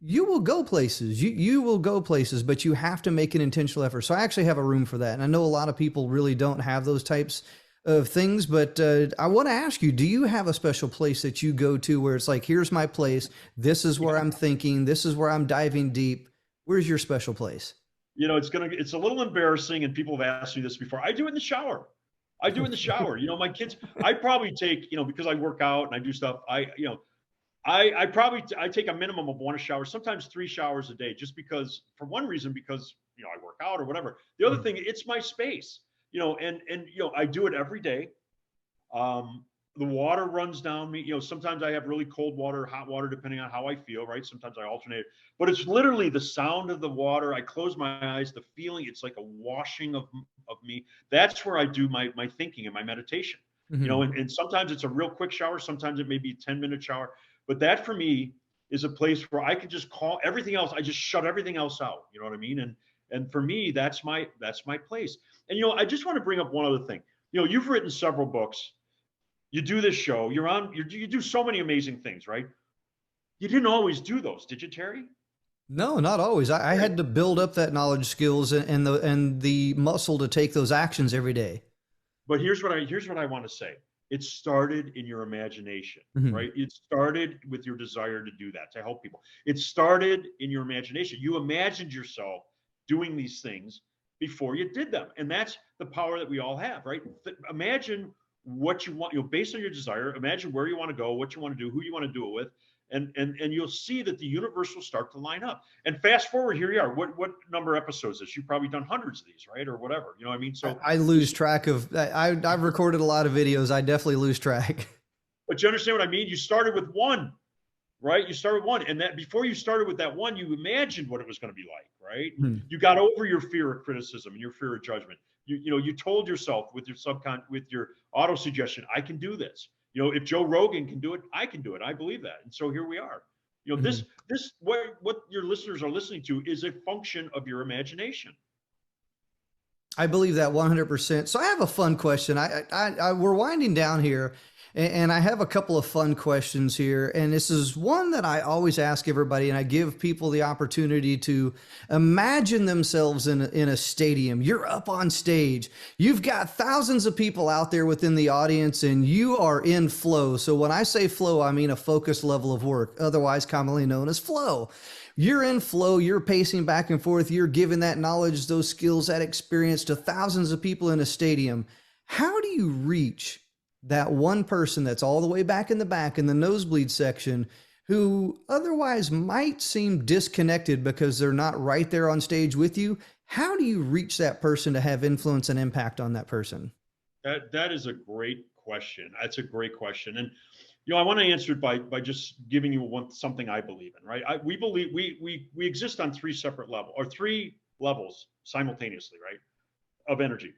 [SPEAKER 1] you will go places. You will go places, but you have to make an intentional effort. So I actually have a room for that. And I know a lot of people really don't have those types of things, but I want to ask you, do you have a special place that you go to where it's like, here's my place, this is where I'm thinking, this is where I'm diving deep? Where's your special place?
[SPEAKER 2] It's a little embarrassing, and people have asked me this before. I do it in the shower. I do it in the shower. My kids, I probably take, because I work out and I do stuff. I take a minimum of 1 shower, sometimes 3 showers a day, just because, for one reason, because, I work out or whatever. The other thing, it's my space, and I do it every day. The water runs down me. Sometimes I have really cold water, hot water, depending on how I feel, right? Sometimes I alternate, but it's literally the sound of the water. I close my eyes, the feeling, it's like a washing of me. That's where I do my thinking and my meditation,
[SPEAKER 1] Mm-hmm.
[SPEAKER 2] and sometimes it's a real quick shower. Sometimes it may be a 10-minute shower, but that for me is a place where I can just call everything else. I just shut everything else out. You know what I mean? And for me, that's my place. And, I just want to bring up one other thing. You've written several books. You do this show, you do so many amazing things, right? You didn't always do those, did you, Terry?
[SPEAKER 1] No, not always. I had to build up that knowledge, skills, and the muscle to take those actions every day.
[SPEAKER 2] But here's what I want to say. It started in your imagination,
[SPEAKER 1] Mm-hmm.
[SPEAKER 2] right? It started with your desire to do that, to help people. It started in your imagination. You imagined yourself doing these things before you did them. And that's the power that we all have, right? Imagine what you want, based on your desire, imagine where you want to go, what you want to do, who you want to do it with. And you'll see that the universe will start to line up. And fast forward, here you are. What number of episodes is this? You've probably done hundreds of these, right? Or whatever. You know what I mean? So
[SPEAKER 1] I lose track of. I've recorded a lot of videos. I definitely lose track.
[SPEAKER 2] but you understand what I mean? You started with one, right? You started with one. And that before you started with that one, you imagined what it was going to be like, right?
[SPEAKER 1] Hmm.
[SPEAKER 2] You got over your fear of criticism and your fear of judgment. You told yourself with your auto suggestion, I can do this. If Joe Rogan can do it, I can do it. I believe that. And so here we are.
[SPEAKER 1] Mhm.
[SPEAKER 2] This what your listeners are listening to is a function of your imagination.
[SPEAKER 1] I believe that 100%. So I have a fun question. We're winding down here, And I have a couple of fun questions here. And this is one that I always ask everybody, and I give people the opportunity to imagine themselves in a stadium. You're up on stage. You've got thousands of people out there within the audience, and you are in flow. So when I say flow, I mean a focused level of work, otherwise commonly known as flow. You're in flow, you're pacing back and forth, you're giving that knowledge, those skills, that experience to thousands of people in a stadium. How do you reach that one person that's all the way back in the nosebleed section who otherwise might seem disconnected because they're not right there on stage with you? How do you reach that person to have influence and impact on that person?
[SPEAKER 2] That is a great question. That's a great question. And I want to answer it by just giving you something I believe in, right? We believe we exist on three separate levels, or three levels simultaneously, right? Of energy.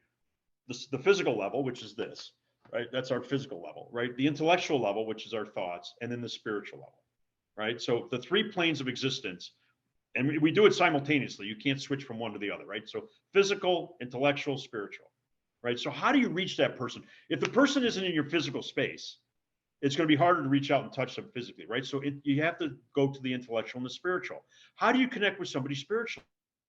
[SPEAKER 2] The physical level, which is this, right? That's our physical level, right? The intellectual level, which is our thoughts, and then the spiritual level, right? So the three planes of existence, and we do it simultaneously. You can't switch from one to the other, right? So physical, intellectual, spiritual, right? So how do you reach that person? If the person isn't in your physical space, it's going to be harder to reach out and touch them physically, right? So you have to go to the intellectual and the spiritual. How do you connect with somebody spiritually?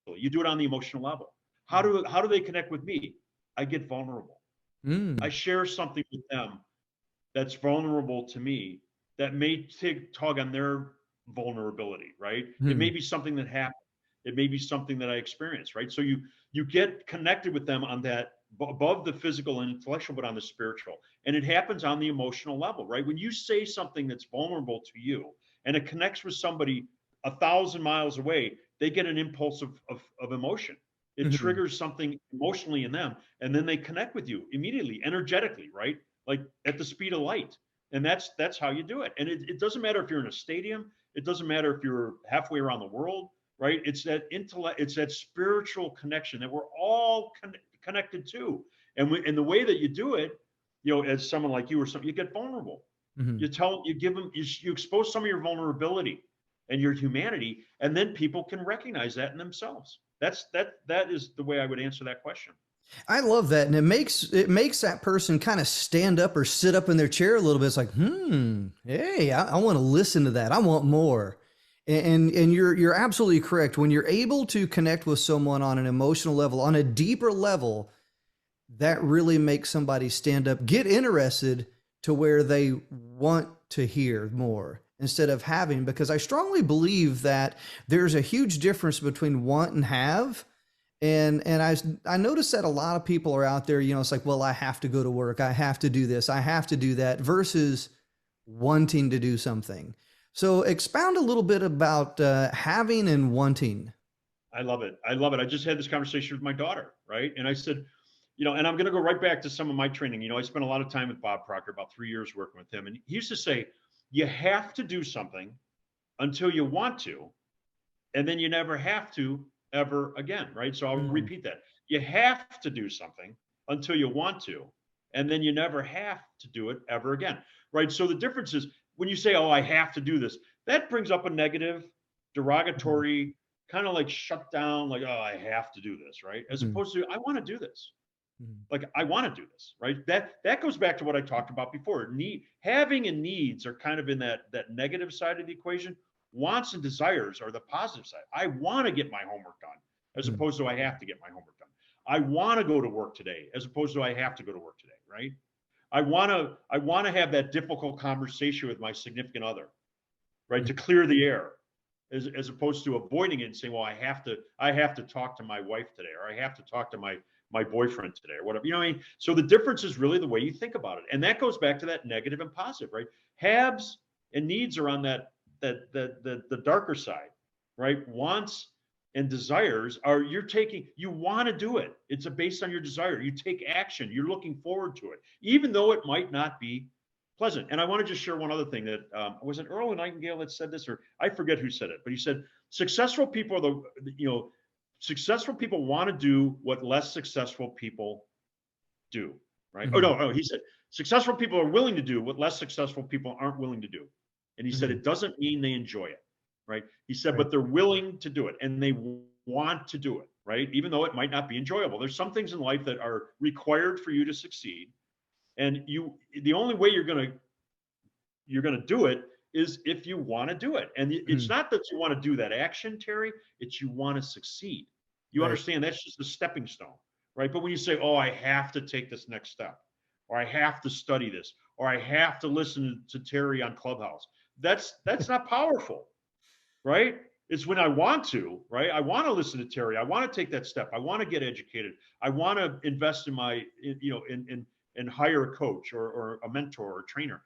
[SPEAKER 2] You do it on the emotional level. How do they connect with me? I get vulnerable. I
[SPEAKER 1] Mm.
[SPEAKER 2] share something with them that's vulnerable to me that may tug on their vulnerability, right? It may
[SPEAKER 1] Mm.
[SPEAKER 2] be something that happened. It may be something that I experienced, right? So you get connected with them on that above the physical and intellectual, but on the spiritual. And it happens on the emotional level, right? When you say something that's vulnerable to you and it connects with somebody 1,000 miles away, they get an impulse of emotion. It
[SPEAKER 1] Mhm.
[SPEAKER 2] triggers something emotionally in them, and then they connect with you immediately, energetically, right? Like at the speed of light. And that's how you do it. And it doesn't matter if you're in a stadium, it doesn't matter if you're halfway around the world, right? It's that intellect, it's that spiritual connection that we're all connected to. And the way that you do it, as someone like you or something, you get vulnerable.
[SPEAKER 1] Mhm.
[SPEAKER 2] You give them, you expose some of your vulnerability and your humanity, and then people can recognize that in themselves. That is the way I would answer that question.
[SPEAKER 1] I love that, and it makes that person kind of stand up or sit up in their chair a little bit. It's like, hey, I want to listen to that. I want more. And you're absolutely correct. When you're able to connect with someone on an emotional level, on a deeper level, that really makes somebody stand up, get interested to where they want to hear more instead of having, because I strongly believe that there's a huge difference between want and have. And I noticed that a lot of people are out there, it's like, well, I have to go to work, I have to do this, I have to do that, versus wanting to do something. So expound a little bit about having and wanting.
[SPEAKER 2] I love it. I love it. I just had this conversation with my daughter, right? And I said, and I'm going to go right back to some of my training. I spent a lot of time with Bob Proctor, about 3 years working with him. And he used to say, you have to do something until you want to, and then you never have to ever again, right? So I'll
[SPEAKER 1] Mm.
[SPEAKER 2] repeat that. You have to do something until you want to, and then you never have to do it ever again, right? So the difference is when you say, oh, I have to do this, that brings up a negative,
[SPEAKER 1] Mhm.
[SPEAKER 2] derogatory, kind of like shut down, like, oh, I have to do this, right? As
[SPEAKER 1] Mhm.
[SPEAKER 2] opposed to, I want to do this.
[SPEAKER 1] Mhm.
[SPEAKER 2] Like, I want to do this, right? That goes back to what I talked about before. Having and needs are kind of in that negative side of the equation. Wants and desires are the positive side. I want to get my homework done, as
[SPEAKER 1] Mhm.
[SPEAKER 2] opposed to I have to get my homework done. I want to go to work today, as opposed to I have to go to work today, right? I want to have that difficult conversation with my significant other, right? To
[SPEAKER 1] Mhm.
[SPEAKER 2] clear the air, as opposed to avoiding it and saying, well, I have to talk to my wife today, or I have to talk to my boyfriend today, or whatever. What I mean? So the difference is really the way you think about it. And that goes back to that negative and positive, right? Haves and needs are on the darker side, right? Wants and desires are you want to do it. It's based on your desire. You take action. You're looking forward to it, even though it might not be pleasant. And I want to just share one other thing that was it Earl Nightingale that said this, or I forget who said it, but he said successful people are successful people want to do what less successful people do, right? Oh
[SPEAKER 1] Mhm.
[SPEAKER 2] no, he said successful people are willing to do what less successful people aren't willing to do. And he said
[SPEAKER 1] Mhm.
[SPEAKER 2] it doesn't mean they enjoy it, right? He said,
[SPEAKER 1] Right.
[SPEAKER 2] but they're willing to do it and they want to do it, right? Even though it might not be enjoyable. There's some things in life that are required for you to succeed, And the only way you're gonna do it is if you want to do it. And it's
[SPEAKER 1] Mm,
[SPEAKER 2] not that you want to do that action, Terry. It's you want to succeed. You
[SPEAKER 1] right.
[SPEAKER 2] understand that's just a stepping stone, right? But when you say, "Oh, I have to take this next step," or "I have to study this," or "I have to listen to Terry on Clubhouse," that's not powerful, right? It's when I want to, right? I want to listen to Terry. I want to take that step. I want to get educated. I want to invest in in hire a coach or a mentor or a trainer.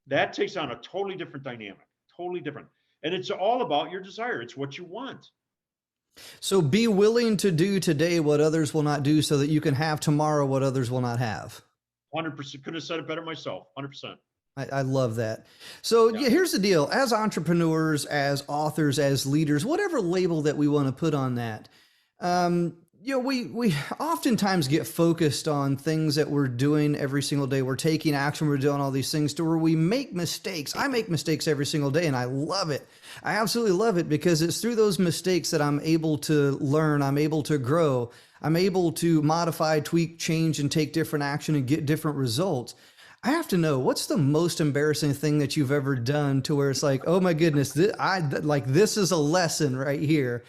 [SPEAKER 2] That takes on a totally different dynamic, totally different. And it's all about your desire. It's what you want.
[SPEAKER 1] So be willing to do today what others will not do so that you can have tomorrow what others will not have.
[SPEAKER 2] 100%. Couldn't have said it better myself. 100%.
[SPEAKER 1] I love that. So
[SPEAKER 2] Yeah.
[SPEAKER 1] yeah, here's the deal. As entrepreneurs, as authors, as leaders, whatever label that we want to put on that, we oftentimes get focused on things that we're doing every single day. We're taking action. We're doing all these things to where we make mistakes. I make mistakes every single day, and I love it. I absolutely love it because it's through those mistakes that I'm able to learn. I'm able to grow. I'm able to modify, tweak, change, and take different action and get different results. I have to know what's the most embarrassing thing that you've ever done to where it's like, oh my goodness, this is a lesson right here.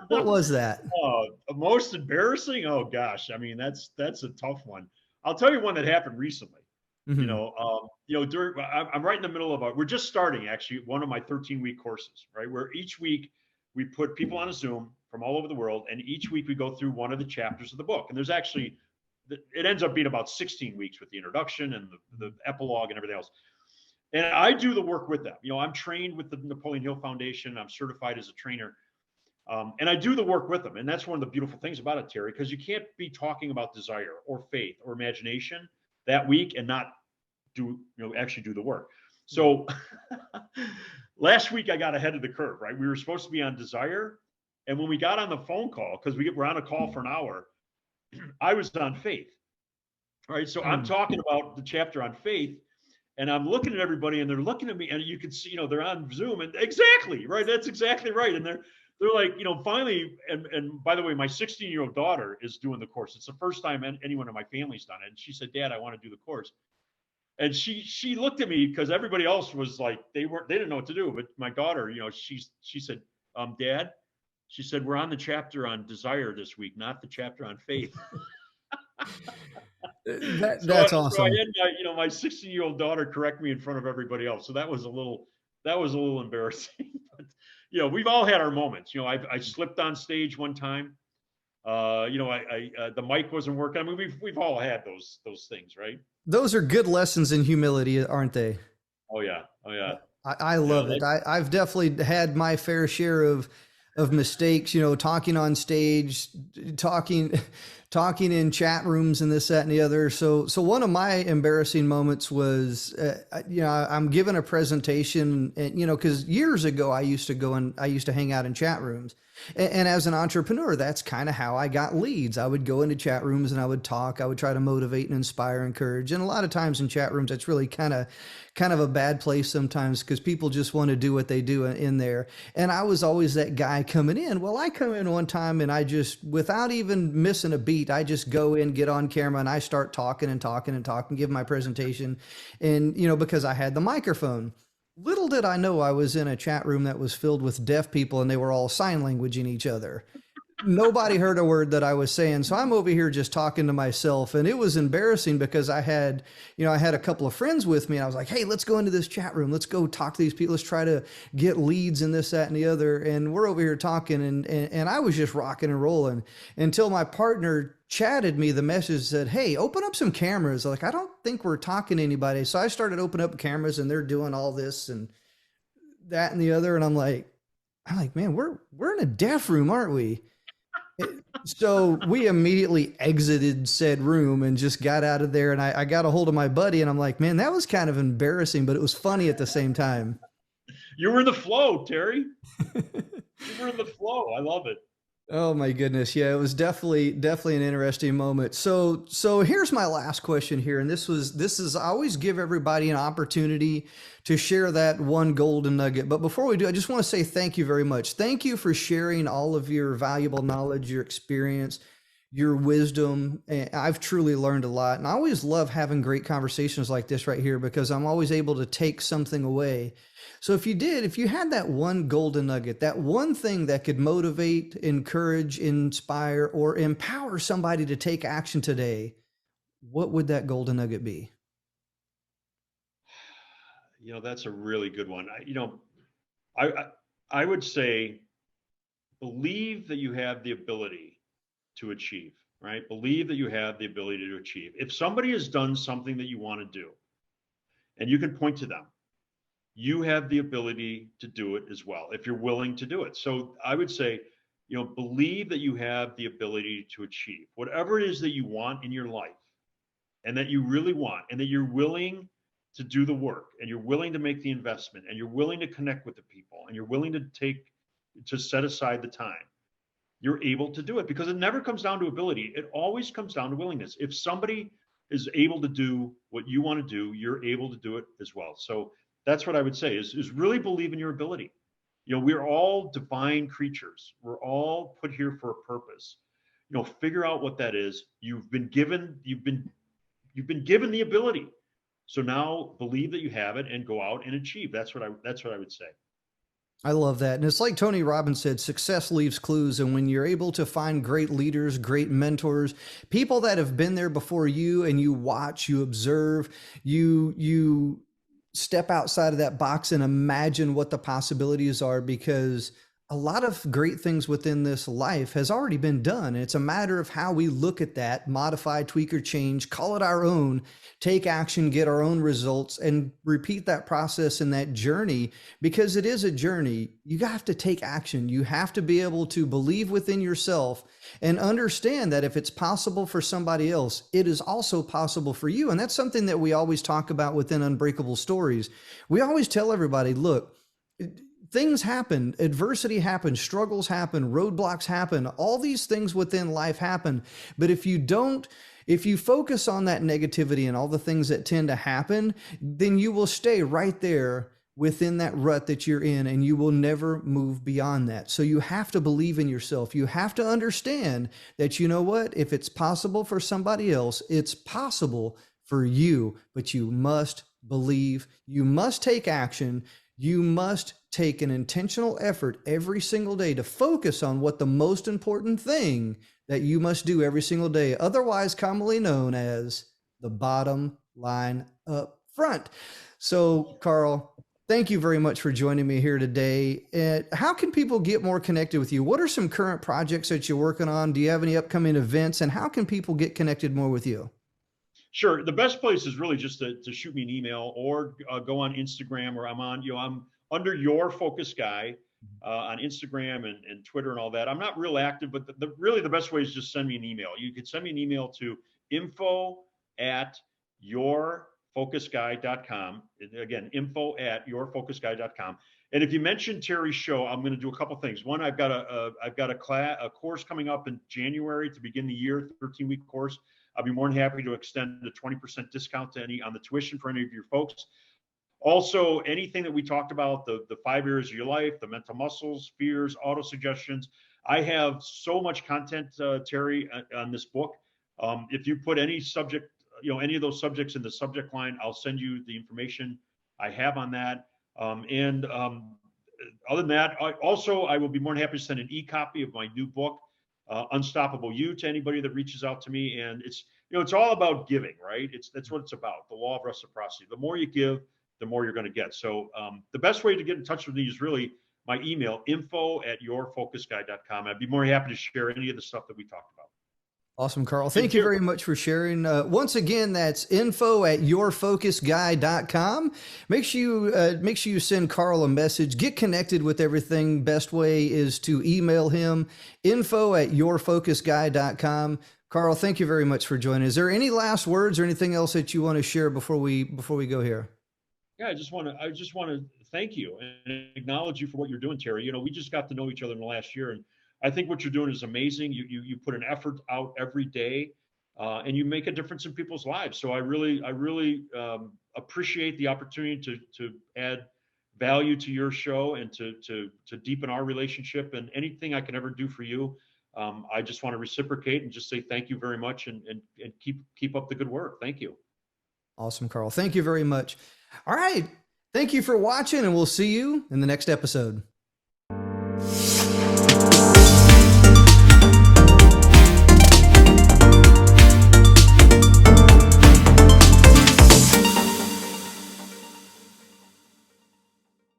[SPEAKER 1] What was that?
[SPEAKER 2] Oh, most embarrassing? Oh gosh. I mean, that's a tough one. I'll tell you one that happened recently.
[SPEAKER 1] Hmm.
[SPEAKER 2] I'm right in the middle of we're just starting actually one of my 13-week courses, right? Where each week we put people on a Zoom from all over the world, and each week we go through one of the chapters of the book. And there's actually, it ends up being about 16 weeks with the introduction and the epilogue and everything else. And I do the work with them. I'm trained with the Napoleon Hill Foundation. I'm certified as a trainer. And I do the work with them. And that's one of the beautiful things about it, Terry, because you can't be talking about desire or faith or imagination that week and not actually do the work. So last week I got ahead of the curve, right? We were supposed to be on desire. And when we got on the phone call, because we're on a call for an hour, I was on faith. All right. So I'm
[SPEAKER 1] Mm.
[SPEAKER 2] talking about the chapter on faith. And I'm looking at everybody, and they're looking at me, and you can see, they're on Zoom, and exactly right. That's exactly right. And they're like, finally, and by the way, my 16-year-old daughter is doing the course. It's the first time anyone in my family's done it. And she said, "Dad, I want to do the course." And she looked at me because everybody else was like, they didn't know what to do. But my daughter, she said, "Dad," she said, "we're on the chapter on desire this week, not the chapter on faith."
[SPEAKER 1] That's
[SPEAKER 2] So I
[SPEAKER 1] awesome.
[SPEAKER 2] had my 16-year-old daughter correct me in front of everybody else. So that was a little embarrassing. But we've all had our moments. I slipped on stage one time. The mic wasn't working. I mean, we've all had those things, right?
[SPEAKER 1] Those are good lessons in humility, aren't they?
[SPEAKER 2] Oh yeah, oh yeah,
[SPEAKER 1] I
[SPEAKER 2] yeah.
[SPEAKER 1] love it. I've definitely had my fair share of mistakes, talking on stage, talking talking in chat rooms and this, that, and the other. So one of my embarrassing moments was, I'm giving a presentation, and because years ago I used to hang out in chat rooms, and as an entrepreneur, that's kind of how I got leads. I would go into chat rooms and I would talk. I would try to motivate and inspire, encourage, and a lot of times in chat rooms, it's really kind of a bad place sometimes because people just want to do what they do in there. And I was always that guy coming in. Well, I come in one time and I just, without even missing a beat, I just go in, get on camera, and I start talking and talking and talking, give my presentation. And, because I had the microphone. Little did I know I was in a chat room that was filled with deaf people and they were all sign languaging each other. Nobody heard a word that I was saying. So I'm over here just talking to myself. And it was embarrassing because I had a couple of friends with me and I was like, hey, let's go into this chat room. Let's go talk to these people. Let's try to get leads and this, that, and the other. And we're over here talking and I was just rocking and rolling until my partner chatted me the message said, hey, open up some cameras. Like, I don't think we're talking to anybody. So I started opening up cameras and they're doing all this and that and the other. And I'm like, man, we're in a deaf room, aren't we? So we immediately exited said room and just got out of there. And I got a hold of my buddy and I'm like, man, that was kind of embarrassing, but it was funny at the same time.
[SPEAKER 2] You were in the flow, Terry. You were in the flow. I love it.
[SPEAKER 1] Oh my goodness. Yeah, it was definitely an interesting moment. So here's my last question here. And this is I always give everybody an opportunity to share that one golden nugget. But before we do, I just want to say thank you very much. Thank you for sharing all of your valuable knowledge, your experience, your wisdom. And I've truly learned a lot. And I always love having great conversations like this right here because I'm always able to take something away. So if you had that one golden nugget, that one thing that could motivate, encourage, inspire, or empower somebody to take action today, what would that golden nugget be?
[SPEAKER 2] That's a really good one. I I would say believe that you have the ability to achieve, right? Believe that you have the ability to achieve. If somebody has done something that you want to do and you can point to them, you have the ability to do it as well if you're willing to do it. So I would say, believe that you have the ability to achieve whatever it is that you want in your life and that you really want, and that you're willing to do the work and you're willing to make the investment and you're willing to connect with the people and you're willing to set aside the time. You're able to do it because it never comes down to ability. It always comes down to willingness. If somebody is able to do what you want to do, you're able to do it as well. So that's what I would say is really believe in your ability. We're all divine creatures. We're all put here for a purpose. Figure out what that is. You've been given the ability. So now believe that you have it and go out and achieve. That's what I would say.
[SPEAKER 1] I love that. And it's like Tony Robbins said, success leaves clues. And when you're able to find great leaders, great mentors, people that have been there before you, and you watch, you observe, you step outside of that box and imagine what the possibilities are, because a lot of great things within this life has already been done. And it's a matter of how we look at that, modify, tweak, or change, call it our own, take action, get our own results, and repeat that process and that journey, because it is a journey. You have to take action. You have to be able to believe within yourself and understand that if it's possible for somebody else, it is also possible for you. And that's something that we always talk about within Unbreakable Stories. We always tell everybody, look, things happen, adversity happens, struggles happen, roadblocks happen, all these things within life happen. But if you focus on that negativity and all the things that tend to happen, then you will stay right there within that rut that you're in, and you will never move beyond that. So you have to believe in yourself. You have to understand that, you know what, if it's possible for somebody else, it's possible for you, but you must believe, you must take action, you must take an intentional effort every single day to focus on what the most important thing that you must do every single day, otherwise commonly known as the bottom line up front. So, Carl, thank you very much for joining me here today. How can people get more connected with you? What are some current projects that you're working on? Do you have any upcoming events? And how can people get connected more with you?
[SPEAKER 2] Sure. The best place is really just to shoot me an email or go on Instagram, or I'm under Your Focus Guy on Instagram and Twitter and all that. I'm not real active, but really the best way is just send me an email. You can send me an email to info@yourfocusguy.com. Again, info@yourfocusguy.com. And if you mention Terry's show, I'm going to do a couple things. One, I've got a course coming up in January to begin the year, 13-week course. I'll be more than happy to extend a 20% discount to any on the tuition for any of your folks. Also, anything that we talked about, the 5 areas of your life, the mental muscles, fears, auto suggestions. I have so much content, Terry, on this book. If you put any subject, any of those subjects in the subject line, I'll send you the information I have on that. Other than that, I will be more than happy to send an e-copy of my new book, Unstoppable You, to anybody that reaches out to me. And it's all about giving, right? That's what it's about. The law of reciprocity. The more you give, the more you're going to get. So the best way to get in touch with me is really my email, info@yourfocusguy.com. I'd be more happy to share any of the stuff that we talked about.
[SPEAKER 1] Awesome, Carl. Thank you very much for sharing. Once again, that's info@yourfocusguy.com. Make sure you send Carl a message. Get connected with everything. Best way is to email him, info@yourfocusguy.com. Carl, thank you very much for joining. Is there any last words or anything else that you want to share before we go here?
[SPEAKER 2] Yeah, I just want to thank you and acknowledge you for what you're doing, Terry. We just got to know each other in the last year, and I think what you're doing is amazing. You put an effort out every day, and you make a difference in people's lives. So I really appreciate the opportunity to add value to your show and to deepen our relationship. And anything I can ever do for you, I just want to reciprocate and just say thank you very much, and keep up the good work. Thank you.
[SPEAKER 1] Awesome, Carl. Thank you very much. All right. Thank you for watching, and we'll see you in the next episode.